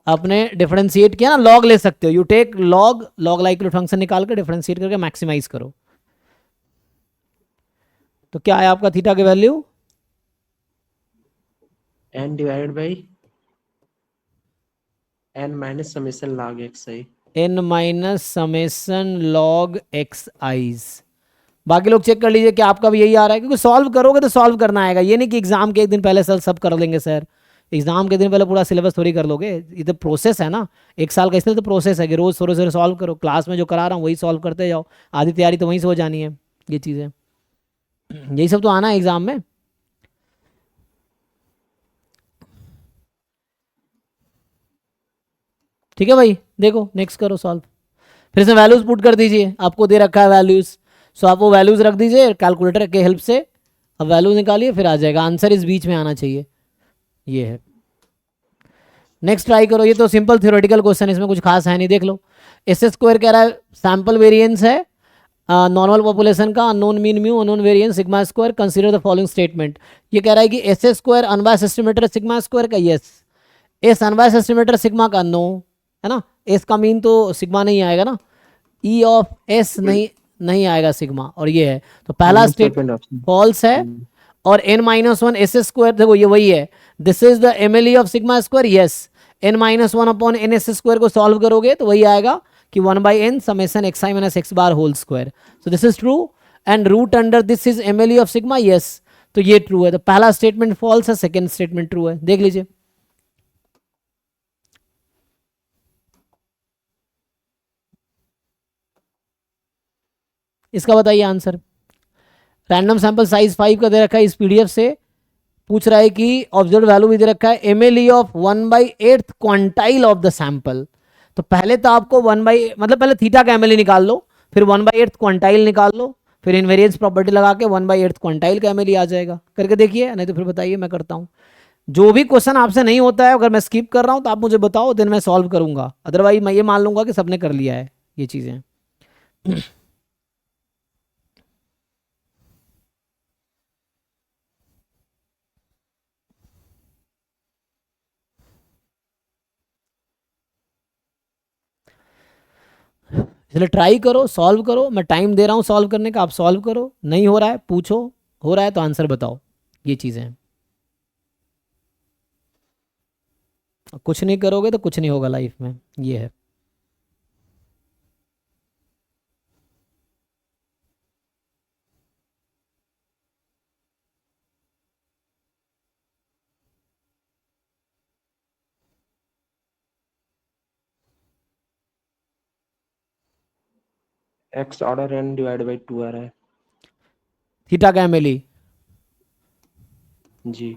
आपने डिफरेंशिएट किया ना, लॉग ले सकते हो, you take log likelihood function निकाल कर डिफरेंशिएट करके मैक्सिमाइज करो। तो क्या है आपका थीटा की value? n divide by n minus summation log x है। n minus summation log x eyes. बाकी लोग चेक कर लीजिए कि आपका भी यही आ रहा है, क्योंकि सॉल्व करोगे तो सॉल्व करना आएगा, ये नहीं कि एग्जाम के एक दिन पहले सर सब कर लेंगे सर। एग्जाम के दिन पहले पूरा सिलेबस थोड़ी कर लोगे, ये तो प्रोसेस है ना, एक साल का, इसलिए तो प्रोसेस है कि रोज थोड़े थोड़े सॉल्व करो, क्लास में जो करा रहा हूँ वही सॉल्व करते जाओ, आधी तैयारी तो वहीं से हो जानी है। ये चीज़ें यही सब तो आना है एग्जाम में। ठीक है भाई, देखो नेक्स्ट करो सॉल्व, फिर से वैल्यूज पुट कर दीजिए, आपको दे रखा है वैल्यूज, सो आप वो वैल्यूज रख दीजिए कैलकुलेटर के हेल्प से, अब वैल्यू निकालिए, फिर आ जाएगा आंसर, इस बीच में आना चाहिए, ये है। नेक्स्ट ट्राई करो, ये तो सिंपल थ्योरेटिकल क्वेश्चन, इसमें कुछ खास है नहीं, देख लो। एस स्क्वायर कह रहा है सैंपल वेरिएंस है नॉर्मल पॉपुलेशन का, unknown mean mu, unknown variance sigma square, consider the following statement. ये कह रहा है कि S square unbiased estimator sigma square का yes, S unbiased estimator sigma का नो, है ना, एस का मीन तो सिग्मा नहीं आएगा ना, ई ऑफ एस नहीं आएगा सिग्मा, और ये है, तो पहला स्टेटमेंट फॉल्स है। और n minus one S square, देखो ये वही है, this is the MLE of sigma square, yes, n minus one upon n S square को सॉल्व करोगे तो वही आएगा कि 1/n summation x i minus x bar whole square, so this is true, and root under this is MLE of sigma, yes, तो ये true है, तो पहला स्टेटमेंट फॉल्स है, सेकेंड स्टेटमेंट ट्रू है, देख लीजिए। इसका बताइए आंसर। रैंडम सैंपल साइज 5 का दे रखा है, इस पीडीएफ से पूछ रहा है कि ऑब्जर्व वैल्यू भी दे रखा है, MLE of 1/8 quantile of the sample. तो पहले तो आपको मतलब पहले थीटा का एमएलई निकाल लो, फिर 1/8 क्वांटाइल निकाल लो, फिर इनवेरिएंस प्रॉपर्टी लगा के 1/8 क्वांटाइल का एमएलई आ जाएगा, करके देखिए, नहीं तो फिर बताइए, मैं करता हूँ। जो भी क्वेश्चन आपसे नहीं होता है, अगर मैं स्किप कर रहा हूँ तो आप मुझे बताओ, देन मैं सॉल्व करूंगा, अदरवाइज मैं ये मान लूंगा कि सबने कर लिया है ये चीज़ें। इसलिए ट्राई करो, सॉल्व करो, मैं टाइम दे रहा हूँ सॉल्व करने का, आप सॉल्व करो, नहीं हो रहा है पूछो, हो रहा है तो आंसर बताओ, ये चीज़ें हैं। कुछ नहीं करोगे तो कुछ नहीं होगा लाइफ में, ये है। x order n divide by 2 आ रहा है थीटा का एमएलई, जी।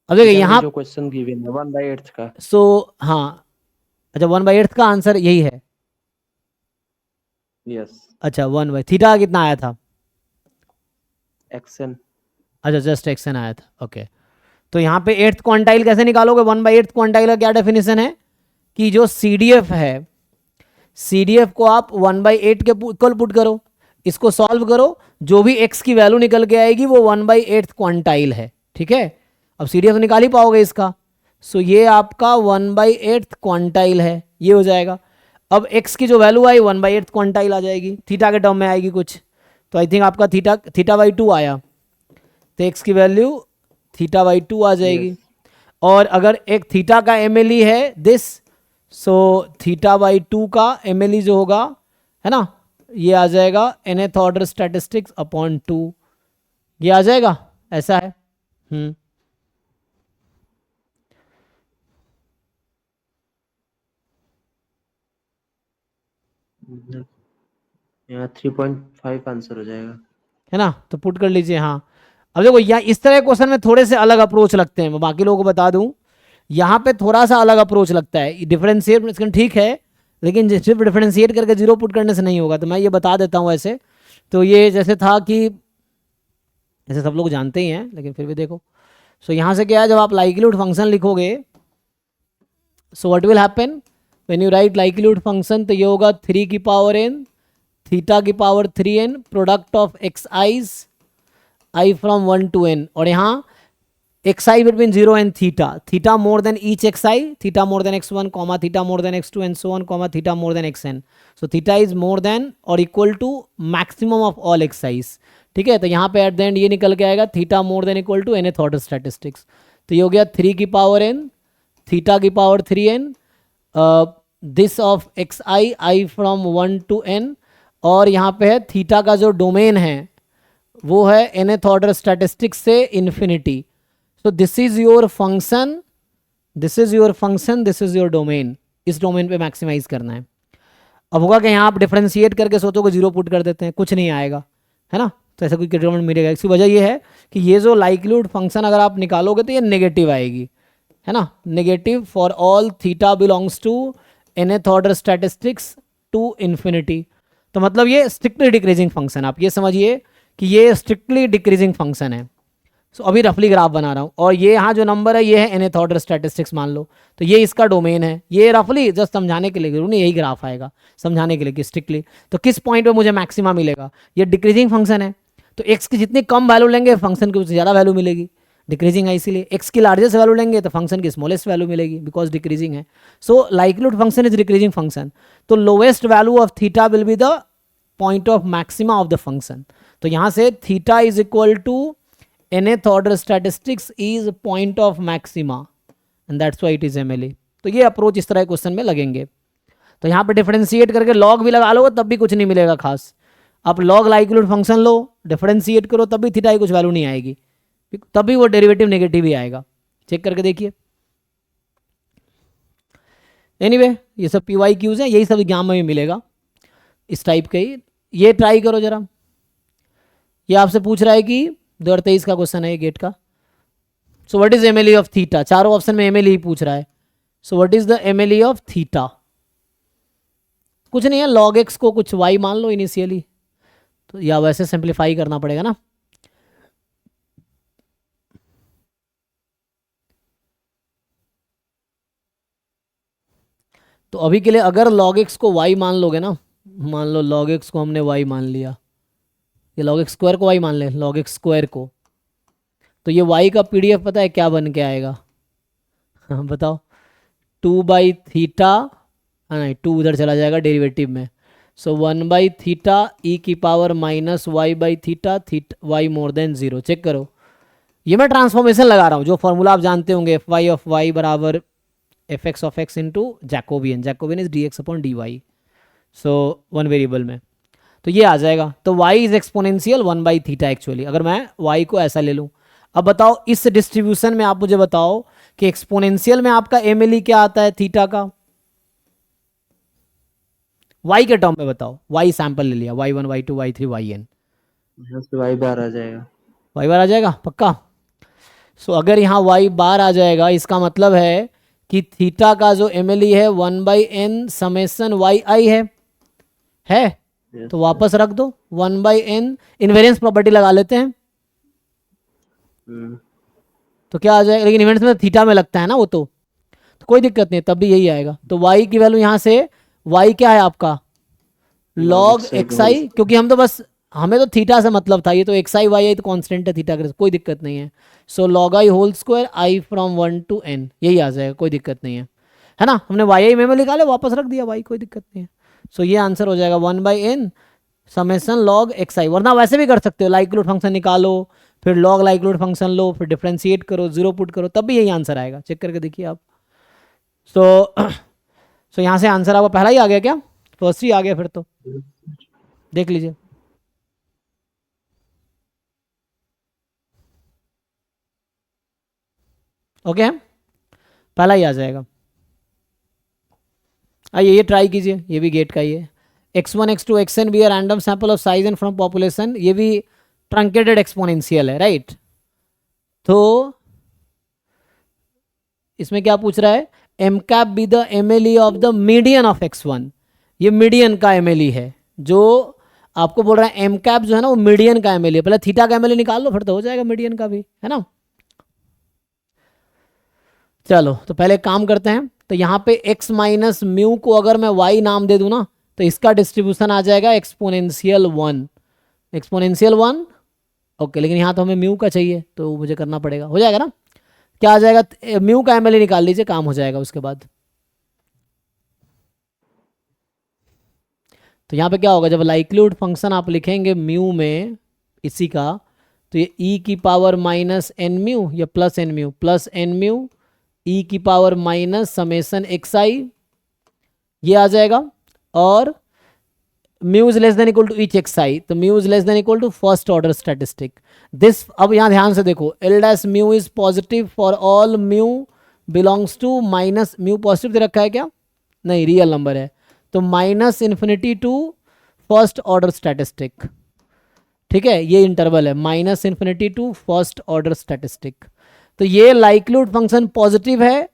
अब देखिए यहाँ जो क्वेश्चन गिवन है 1/8 का, सो हाँ, अच्छा 1/8 का आंसर यही है, यस, अच्छा 1/, थीटा कितना आया था, xn, अच्छा जस्ट एक्सन आया था, ओके। तो यहाँ पे 8th क्वांटाइल कैसे निकालोगे, 1/8 क्वांटाइल का क्या डेफिनेशन है कि जो CDF है, CDF को आप 1/8 के इक्वल पुट करो, इसको सॉल्व करो, जो भी x की वैल्यू निकल के आएगी वो 1/8 क्वांटाइल है, ठीक है। अब CDF निकाल ही पाओगे इसका, सो ये आपका 1/8 क्वांटाइल है, ये हो जाएगा। अब x की जो वैल्यू आई 1/8 क्वांटाइल आ जाएगी, थीटा के टर्म में आएगी कुछ, तो आई थिंक आपका थीटा/2 आया, तो x की वैल्यू θ/2 आ जाएगी। और अगर एक थीटा का एमएलई है दिस, सो θ/2 का एमएलई जो होगा, है ना, ये आ जाएगा nth ऑर्डर स्टैटिस्टिक्स अपॉन 2, ये आ जाएगा, ऐसा है। यहाँ 3.5 आंसर हो जाएगा। है ना, तो पुट कर लीजिए। हाँ, अब देखो यहाँ इस तरह क्वेश्चन में थोड़े से अलग अप्रोच लगते हैं, मैं बाकी लोगों को बता दूं, यहाँ पे थोड़ा सा अलग अप्रोच लगता है। डिफरेंशिएट ठीक है, लेकिन सिर्फ डिफरेंशिएट करके जीरो पुट करने से नहीं होगा, तो मैं ये बता देता हूँ ऐसे। तो ये जैसे था कि ऐसे सब लोग जानते ही हैं, लेकिन फिर भी देखो। सो यहाँ से क्या है, जब आप लाइक्लीहुड फंक्शन लिखोगे, सो what will happen when you write likelihood function, तो ये होगा 3 की पावर n थीटा की power 3n product of x eyes I from 1 to n, और यहाँ xi between 0 and theta more than each xi, theta more than x1 comma theta more than x2 and so on comma theta more than xn, so theta is more than or equal to maximum of all xi's। ठीक है, तो यहाँ पे at the end ये निकल के आएगा theta more than equal to nth order statistics. तो ये हो गया 3 की पावर n थीटा की power 3n this of x I from 1 to n, और यहाँ पे है थीटा का जो डोमेन है वो है nth ऑर्डर स्टैटिस्टिक्स से infinity. So this is your function, this is your function, this is your domain। इस डोमेन पे मैक्सिमाइज करना है। अब होगा कि यहाँ आप डिफरेंशिएट करके सोचोगे जीरो पुट कर देते हैं, कुछ नहीं आएगा, है ना, तो ऐसा कोई डिटरमिनेंट मिलेगा। इसकी वजह ये है कि ये जो लाइक्लीहुड फंक्शन अगर आप निकालोगे तो ये नेगेटिव आएगी, है ना, negative for all theta belongs to nth order statistics to infinity. तो मतलब ये स्ट्रिक्टली डिक्रीजिंग फंक्शन, आप ये समझिए कि ये स्ट्रिक्टली डिक्रीजिंग फंक्शन है। सो अभी रफली ग्राफ बना रहा हूँ, और ये यहाँ जो नंबर है ये है nth ऑर्डर स्टैटिस्टिक्स मान लो, तो ये इसका डोमेन है। ये रफली जस्ट समझाने के लिए, जरूर नहीं यही ग्राफ आएगा, समझाने के लिए कि स्ट्रिक्टली तो किस पॉइंट पे मुझे मैक्सिमा मिलेगा। ये डिक्रीजिंग फंक्शन है, तो x की जितनी कम वैल्यू लेंगे फंक्शन की उससे ज़्यादा वैल्यू मिलेगी, डिक्रीजिंग है इसीलिए। x की लार्जेस्ट वैल्यू लेंगे तो फंक्शन की स्मॉलेस्ट वैल्यू मिलेगी, बिकॉज डिक्रीजिंग है। So likelihood function is decreasing function, तो lowest value of theta will be the point of maxima of the function. तो यहाँ से theta is equal to nth order statistics is point of maxima and that's why it is MLE। तो ये approach इस तरह question में लगेंगे। तो यहाँ पे डिफरेंशिएट करके लॉग भी लगा लो तब भी कुछ नहीं मिलेगा खास। आप लॉग लाइक्लीहुड फंक्शन लो, डिफरेंशिएट करो तब भी थीटा की कुछ वैल्यू नहीं आएगी, तब भी वो डेरिवेटिव नेगेटिव ही आएगा। चेक करके देखिए। एनीवे ये सब PYQs हैं, यही सब एग्जाम में भी मिलेगा इस टाइप के ही। ये ट्राई करो जरा। ये आपसे पूछ रहा है कि 2023 का क्वेश्चन है ये गेट का। सो what is MLE of theta, चारों ऑप्शन में MLE ही पूछ रहा है। सो what is the MLE of theta, कुछ नहीं है, log x को कुछ y मान लो इनिशियली, तो या वैसे सिंप्लीफाई करना पड़ेगा ना। तो अभी के लिए अगर log x को y मान लोगे ना, मान लो log x को हमने y मान लिया, ये log x स्क्वायर को y मान ले, log x स्क्वायर को, तो ये y का PDF पता है क्या बन के आएगा? हाँ बताओ, 2/थीटा, नहीं 2 उधर चला जाएगा डेरिवेटिव में, सो 1/थीटा e की पावर माइनस y/थीटा y मोर देन 0। चेक करो, ये मैं ट्रांसफॉर्मेशन लगा रहा हूँ, जो फॉर्मूला आप जानते होंगे, fy ऑफ y बराबर fx of x into Jacobian, Jacobian is dx upon dy, so one variable में, तो ये आ जाएगा। तो y इज एक्सपोनेंशियल 1/थीटा एक्चुअली, अगर मैं y को ऐसा ले लूँ। अब बताओ इस डिस्ट्रीब्यूशन में आप मुझे बताओ कि एक्सपोनेंशियल में आपका MLE क्या आता है थीटा का, y के टर्म में बताओ। y सैंपल ले लिया, y1 y2 y3 yn, यहाँ से y बार आ जाएगा, y बार आ जाएगा पक्का। सो अगर यहाँ y बार आ जाएगा, इसका मतलब है कि थीटा का जो MLE है 1/n समेसन yi है Yes, तो वापस रख दो 1/n, इनवेरियंस प्रॉपर्टी लगा लेते हैं, तो क्या आ जाएगा, लेकिन इवेंट्स में थीटा में लगता है ना वो, तो कोई दिक्कत नहीं, तब भी यही आएगा। तो y की वैल्यू यहाँ से, y क्या है आपका log xi, क्योंकि हम तो बस, हमें तो थीटा से मतलब था, ये तो xi yi तो कांस्टेंट है थीटा का, कोई दिक्कत नहीं है। So log i whole square i from 1 to n, यही आ जाएगा, कोई दिक्कत नहीं है ना। हमने yi में निकाले, वापस रख दिया y, कोई दिक्कत नहीं है। सो ये आंसर हो जाएगा 1/n समेसन log xi। वरना वैसे भी कर सकते हो, लाइक्लीहुड फंक्शन निकालो, फिर log लाइक्लीहुड फंक्शन लो, फिर डिफरेंशिएट करो, जीरो पुट करो, तब भी यही आंसर आएगा। चेक करके देखिए आप। सो यहाँ से आंसर आपका पहला ही आ गया क्या, फर्स्ट ही आ गया फिर तो, देख लीजिए। ओके, पहला ही आ जाएगा। आइए ये ट्राई कीजिए, ये भी गेट का ही है। x1 x2 xn भी random sample of size and from population, ये भी ट्रंकेटेड एक्सपोनेंशियल है, राइट। तो इसमें क्या पूछ रहा है, M cap be the MLE of the median of x1, ये मीडियन का MLE है। जो आपको बोल रहा है एम कैप जो है ना वो मीडियन का MLE है, पहले थीटा का MLE निकाल लो फिर तो हो जाएगा मीडियन का भी, है ना। चलो तो पहले काम करते हैं। तो यहाँ पे x माइनस म्यू को अगर मैं y नाम दे दूं ना तो इसका डिस्ट्रीब्यूशन आ जाएगा एक्सपोनेंशियल 1, एक्सपोनेंशियल 1। ओके, लेकिन यहाँ तो हमें म्यू का चाहिए तो मुझे करना पड़ेगा, हो जाएगा ना। क्या आ जाएगा, म्यू का MLE निकाल लीजिए, काम हो जाएगा उसके बाद। तो यहाँ पे क्या होगा, जब लाइक्लीहुड फंक्शन आप लिखेंगे म्यू में इसी का, तो ये e की पावर माइनस एन म्यू या plus n mu, plus n mu e की पावर माइनस समेसन xi, ये आ जाएगा। और mu is less than equal to each xi, तो mu is less than equal to first order statistic this. अब यहाँ ध्यान से देखो, L dash mu is positive for all mu belongs to minus, mu positive दे रखा है क्या, नहीं रियल नंबर है, तो minus infinity to first order statistic, ठीक है, ये इंटरवल है minus infinity to first order statistic. तो ये लाइक्लीहुड फंक्शन पॉजिटिव है।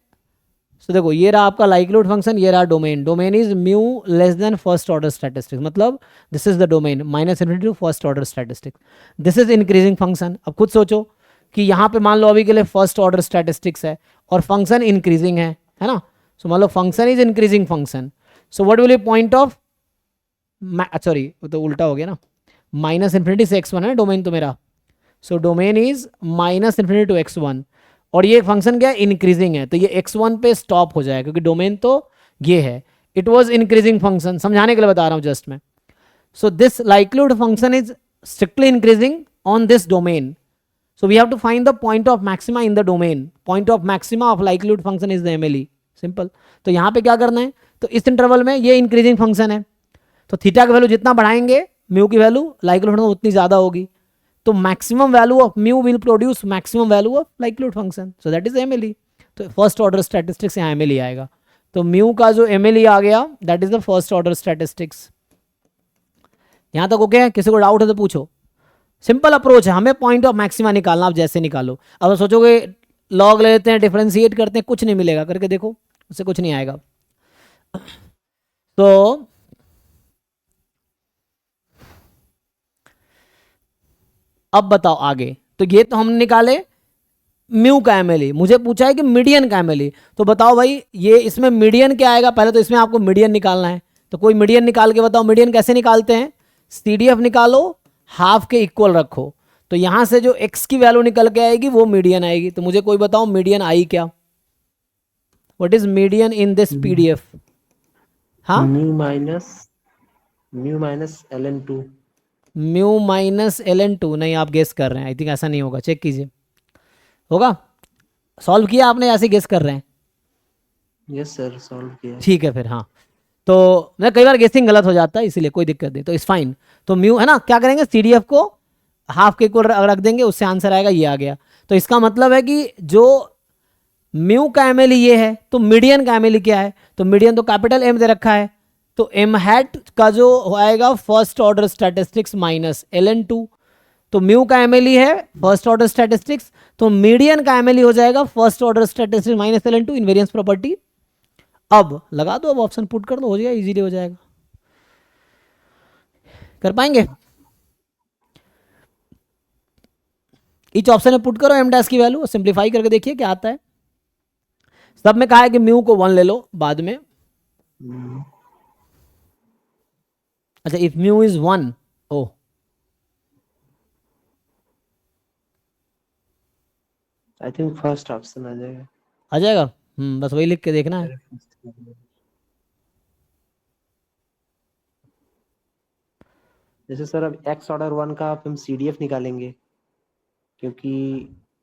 तो देखो ये रहा आपका लाइक्लीहुड फंक्शन, ये रहा domain, domain is mu less than first order statistics, मतलब this is the domain minus infinity to first order statistics, this is increasing function. अब खुद सोचो कि यहाँ पे मान लो अभी के लिए फर्स्ट ऑर्डर स्टैटिस्टिक्स है और फंक्शन इंक्रीजिंग है ना। सो मान लो function is increasing function, so what will be point of, sorry वो तो उल्टा हो गया ना, माइनस इन्फिनिटी से x1 है डोमेन तो मेरा, so domain is minus infinity to x1, और ये फंक्शन क्या है, इंक्रीजिंग है, तो ये x1 पे स्टॉप हो जाएगा क्योंकि डोमेन तो ये है। इट वाज इंक्रीजिंग फंक्शन, समझाने के लिए बता रहा हूँ जस्ट मैं। So this likelihood function is strictly increasing on this domain, so we have to find the point of maxima in the domain, point of maxima of likelihood function is the MLE, simple. तो यहाँ पे क्या करना है, तो इस interval में ये इंक्रीजिंग फंक्शन है, तो थीटा की वैल्यू जितना बढ़ाएंगे म्यू की वैल्यू लाइक्लीहुड फंक्शन उतनी ज़्यादा होगी, तो maximum value of mu will produce maximum value of likelihood function, so that is MLE। तो फर्स्ट ऑर्डर स्टैटिस्टिक्स यहाँ MLE आएगा, तो म्यू का जो MLE आ गया that is the first order statistics. यहाँ तक ओके है, किसी को डाउट है तो पूछो। सिंपल अप्रोच है, हमें पॉइंट ऑफ मैक्सिमा निकालना, आप जैसे निकालो। अब सोचोगे लॉग ले लेते हैं डिफरेंशिएट करते हैं, कुछ नहीं मिलेगा, करके देखो उससे कुछ नहीं आएगा। तो अब बताओ आगे, तो ये तो हमने निकाले म्यू का MLE, मुझे पूछा है कि मीडियन का MLE, तो बताओ भाई ये इसमें मीडियन क्या आएगा, पहले तो इसमें आपको मीडियन निकालना है, तो कोई मीडियन निकाल के बताओ। मीडियन कैसे निकालते हैं, CDF निकालो, हाफ के इक्वल रखो, तो यहां से जो x की वैल्यू निकल के आएगी वो मीडियन आएगी। तो मुझे कोई बताओ मीडियन आई क्या, what is median in this PDF। हाँ, mu minus ln2, mu minus ln2, नहीं आप गेस कर रहे हैं, आई थिंक ऐसा नहीं होगा, चेक कीजिए, होगा, सॉल्व किया आपने, ऐसे गेस कर रहे हैं, यस सर सॉल्व किया। ठीक है फिर। हाँ तो मैं कई बार गेसिंग गलत हो जाता है इसीलिए कोई दिक्कत नहीं, तो इस फाइन। तो म्यू है ना, क्या करेंगे CDF को हाफ के इक्वल रख देंगे, उससे आंसर आएगा ये आ गया। तो इसका मतलब है कि जो म्यू का MLE ये है, तो मीडियन का MLE क्या है, तो मीडियन तो कैपिटल M दे रखा है, तो M हैट का जो आएगा first order statistics minus ln2, तो म्यू का MLE है फर्स्ट ऑर्डर स्टैटिस्टिक्स, तो मीडियन का MLE हो जाएगा first order statistics minus ln2, invariance property. अब लगा दो, अब ऑप्शन पुट कर दो, हो जाएगा, इजीली हो जाएगा, कर पाएंगे। इच ऑप्शन में पुट करो M डैश की वैल्यू, सिंप्लीफाई करके देखिए क्या आता है। सब में कहा है कि म्यू को 1 ले लो बाद में, अच्छा if mu is 1, oh I think first option आ जाएगा, आ जाएगा, बस वही लिख के देखना है। जैसे सर अब x ऑर्डर 1 का आप हम CDF निकालेंगे, क्योंकि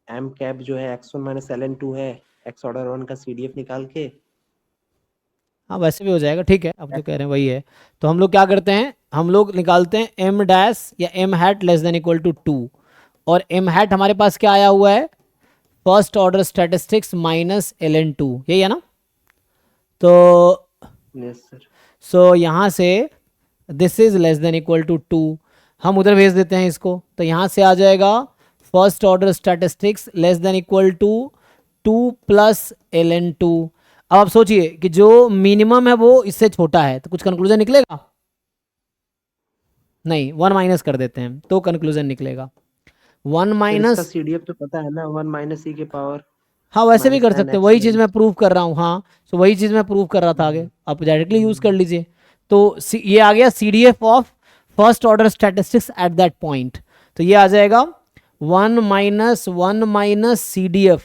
m कैप जो है x1 माइनस ln2 है, x ऑर्डर 1 का CDF निकाल के, हाँ वैसे भी हो जाएगा, ठीक है, अब जो कह रहे हैं वही है। तो हम लोग क्या करते हैं, हम लोग निकालते हैं M डैश या M hat less than equal to 2, और M हैट हमारे पास क्या आया हुआ है first order statistics minus ln2, यही है ना? तो यस सर। सो यहाँ से this is less than equal to 2, हम उधर भेज देते हैं इसको, तो यहाँ से आ जाएगा first order statistics less than equal to 2 plus ln2। अब आप सोचिए कि जो मिनिमम है वो इससे छोटा है, तो कुछ कंक्लूजन निकलेगा? नहीं, 1 माइनस कर देते हैं तो कंक्लूजन निकलेगा 1 सर माइनस। इसका सीडीएफ तो पता है ना, 1 माइनस ई के पावर हाँ वैसे भी माइनस कर एन सकते हैं, एक्स वही चीज़ मैं माइनस। प्रूव कर रहा हूँ। हाँ, सो वही चीज़ मैं प्रूव कर रहा था आगे, आप डायरेक्टली यूज़ कर लीजिए। तो ये आ गया CDF of first order statistics at that point, तो ये आ जाएगा 1 minus CDF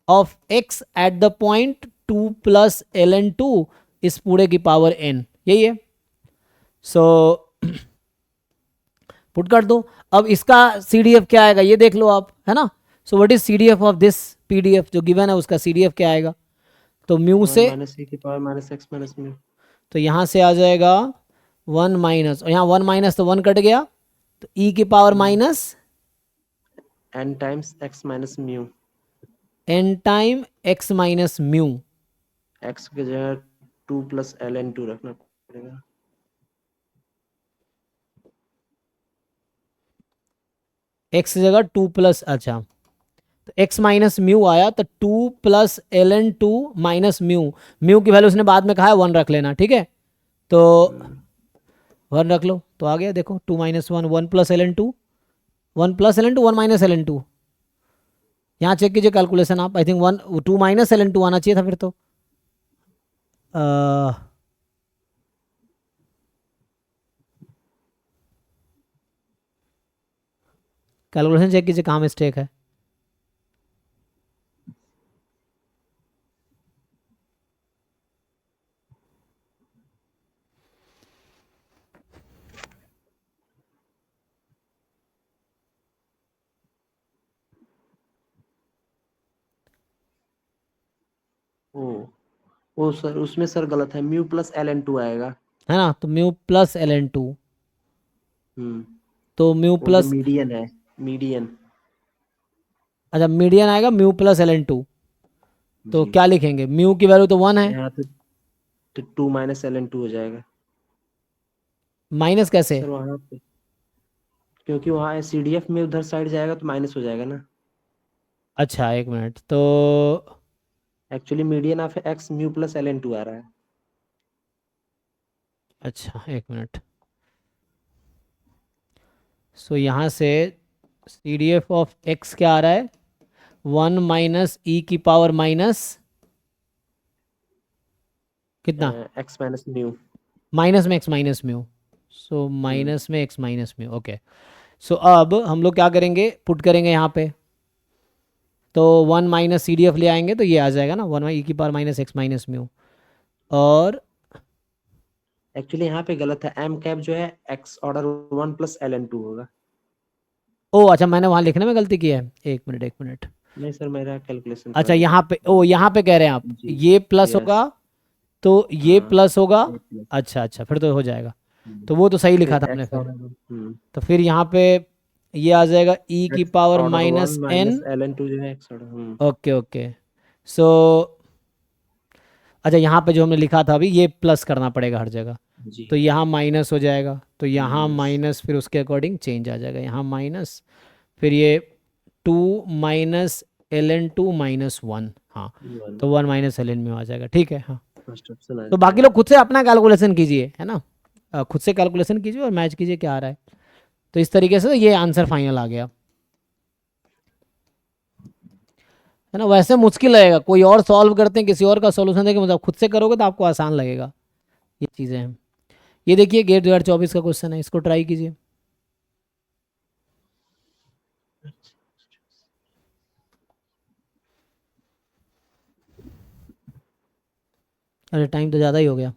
of x at the point 2 plus ln2 इस पूरे की पावर n, यही है। सो पुट कर दो। अब इसका CDF क्या आएगा ये देख लो आप, है ना? सो what is CDF of this PDF जो गिवन है, उसका CDF क्या आएगा? तो म्यू से, माइनस ई के power minus x minus mu. तो यहाँ से आ जाएगा 1 माइनस, और यहाँ 1 माइनस तो 1 कट गया, तो e की power minus n times x minus mu. n time x minus mu. X की जगह 2 प्लस ln2 रखना पड़ेगा। x की जगह 2 प्लस, अच्छा तो x माइनस म्यू आया, तो 2 plus ln2 minus mu, mu की वैल्यू उसने बाद में कहा है 1 रख लेना, ठीक है? तो 1 रख लो, तो आ गया देखो 2 minus 1, 1 plus ln2, 1 plus ln2, 1 minus ln2। यहाँ चेक कीजिए कैलकुलेशन आप, आई थिंक 2 माइनस ln2 आना चाहिए था फिर तो। कैलकुलेशन चेक कीजिए कहाँ मिस्टेक है। ओ सर उसमें सर गलत है, म्यू प्लस ln2 आएगा। है ना? तो म्यू प्लस ln2, तो म्यू वो जो प्लस, मीडियन है, मीडियन। अच्छा मीडियन आएगा म्यू प्लस ln2, तो जी क्या लिखेंगे? म्यू की वैल्यू तो 1 है, यहाँ तो 2 माइनस ln2 हो जाएगा माइनस कैसे? सर वहाँ पे, क्योंकि वहाँ सीडीएफ में उधर साइड जाएगा तो माइनस हो जाएगा ना। अच्छा एक मिनट, तो actually median of x mu plus ln2 आ रहा है। अच्छा एक मिनट, सो यहाँ से CDF ऑफ x क्या आ रहा है? 1 माइनस e की पावर माइनस कितना? X minus mu. माइनस में x minus mu, so minus में x माइनस म्यू, ओके। सो अब हम लोग क्या करेंगे, पुट करेंगे यहाँ पे, तो 1 माइनस CDF ले आएंगे तो ये आ जाएगा ना 1 e की power minus x minus mu. और एक्चुअली यहाँ पे गलत है, एम कैप जो है एक्स ऑर्डर 1 प्लस ln2 होगा। ओ अच्छा, मैंने वहाँ लिखने में गलती की है, एक मिनट। नहीं सर मेरा कैलकुलेशन अच्छा यहाँ पे, ओ यहाँ पे कह रहे हैं आप, जी, ये प्लस yes, होगा तो ये हाँ, प्लस होगा। ये plus, अच्छा फिर तो हो जाएगा, तो वो तो सही लिखा था हमने x फिर। ऑर्डर तो फिर यहाँ पे ये आ जाएगा e की x power order 1 minus minus n। ln2 जो है x ऑर्डर। ओके सो अच्छा यहाँ पे जो हमने लिखा था अभी, ये प्लस करना पड़ेगा हर जगह, जी तो यहाँ माइनस हो जाएगा, तो यहाँ Minus. माइनस फिर उसके अकॉर्डिंग चेंज आ जाएगा, यहाँ माइनस, फिर ये 2 माइनस ln2 माइनस 1, हाँ तो 1 माइनस ln में आ जाएगा, ठीक है। हाँ फर्स्ट ऑप्शन आ तो बाकी लोग खुद से अपना कैलकुलेशन कीजिए, है ना? खुद से कैलकुलेशन कीजिए और मैच कीजिए क्या आ रहा है। तो इस तरीके से ये आंसर फाइनल आ गया, है ना? वैसे मुश्किल लगेगा, कोई और सॉल्व करते हैं किसी और का सॉल्यूशन देके, मतलब खुद से करोगे तो आपको आसान लगेगा, ये चीज़ें हैं। ये देखिए गेट 2024 का क्वेश्चन है, इसको ट्राई कीजिए। अरे टाइम तो ज़्यादा ही हो गया,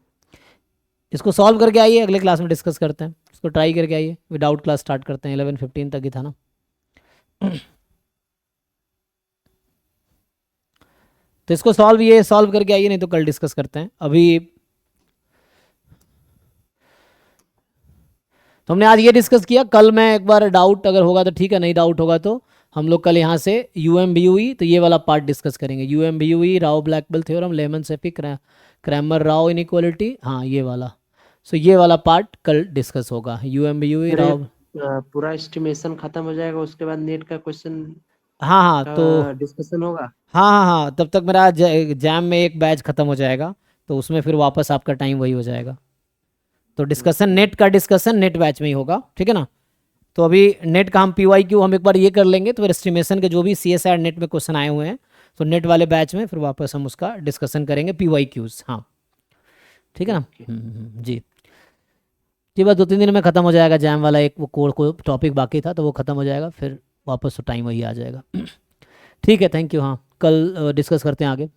इसको सॉल्व करके आइए, अगले क्लास में डिस्कस करते हैं। इसको ट्राई करके आइए, विदाउट क्लास स्टार्ट करते हैं, 11:15 तक ही था ना। तो इसको सॉल्व करके आइए, नहीं तो कल डिस्कस करते हैं। अभी तो हमने आज ये डिस्कस किया, कल मैं एक बार डाउट अगर होगा तो ठीक है, नहीं डाउट होगा तो हम लोग कल यहाँ से UMBUE तो ये वाला पार्ट डिस्कस करेंगे, UMBUE, Rao Blackwell theorem, Lehmann Scheffe, Cramer Rao inequality, हाँ ये वाला। सो ये वाला पार्ट कल डिस्कस होगा, UMBUE, अरे, राव। पूरा एस्टिमेशन खत्म हो जाएगा उसके बाद नेट का क्वेश्चन हाँ हाँ का तो डिस्कशन होगा। हाँ हाँ हाँ, तब तक मेरा जैम में एक बैच ख़त्म हो जाएगा, तो उसमें फिर वापस आपका टाइम वही हो जाएगा। तो डिस्कशन नेट का डिस्कशन नेट बैच में ही होगा, ठीक है ना। तो अभी नेट का हम PYQ हम एक बार ये कर लेंगे, तो फिर एस्टिमेशन के जो भी CSR नेट में क्वेश्चन आए हुए हैं तो नेट वाले बैच में फिर वापस हम उसका डिस्कशन करेंगे, PYQs। हाँ ठीक है ना। जी जी, बस 2-3 दिन में ख़त्म हो जाएगा जैम वाला, एक वो कोड को टॉपिक बाकी था तो वो ख़त्म हो जाएगा, फिर वापस तो टाइम वही आ जाएगा। ठीक है, थैंक यू। हाँ कल डिस्कस करते हैं आगे।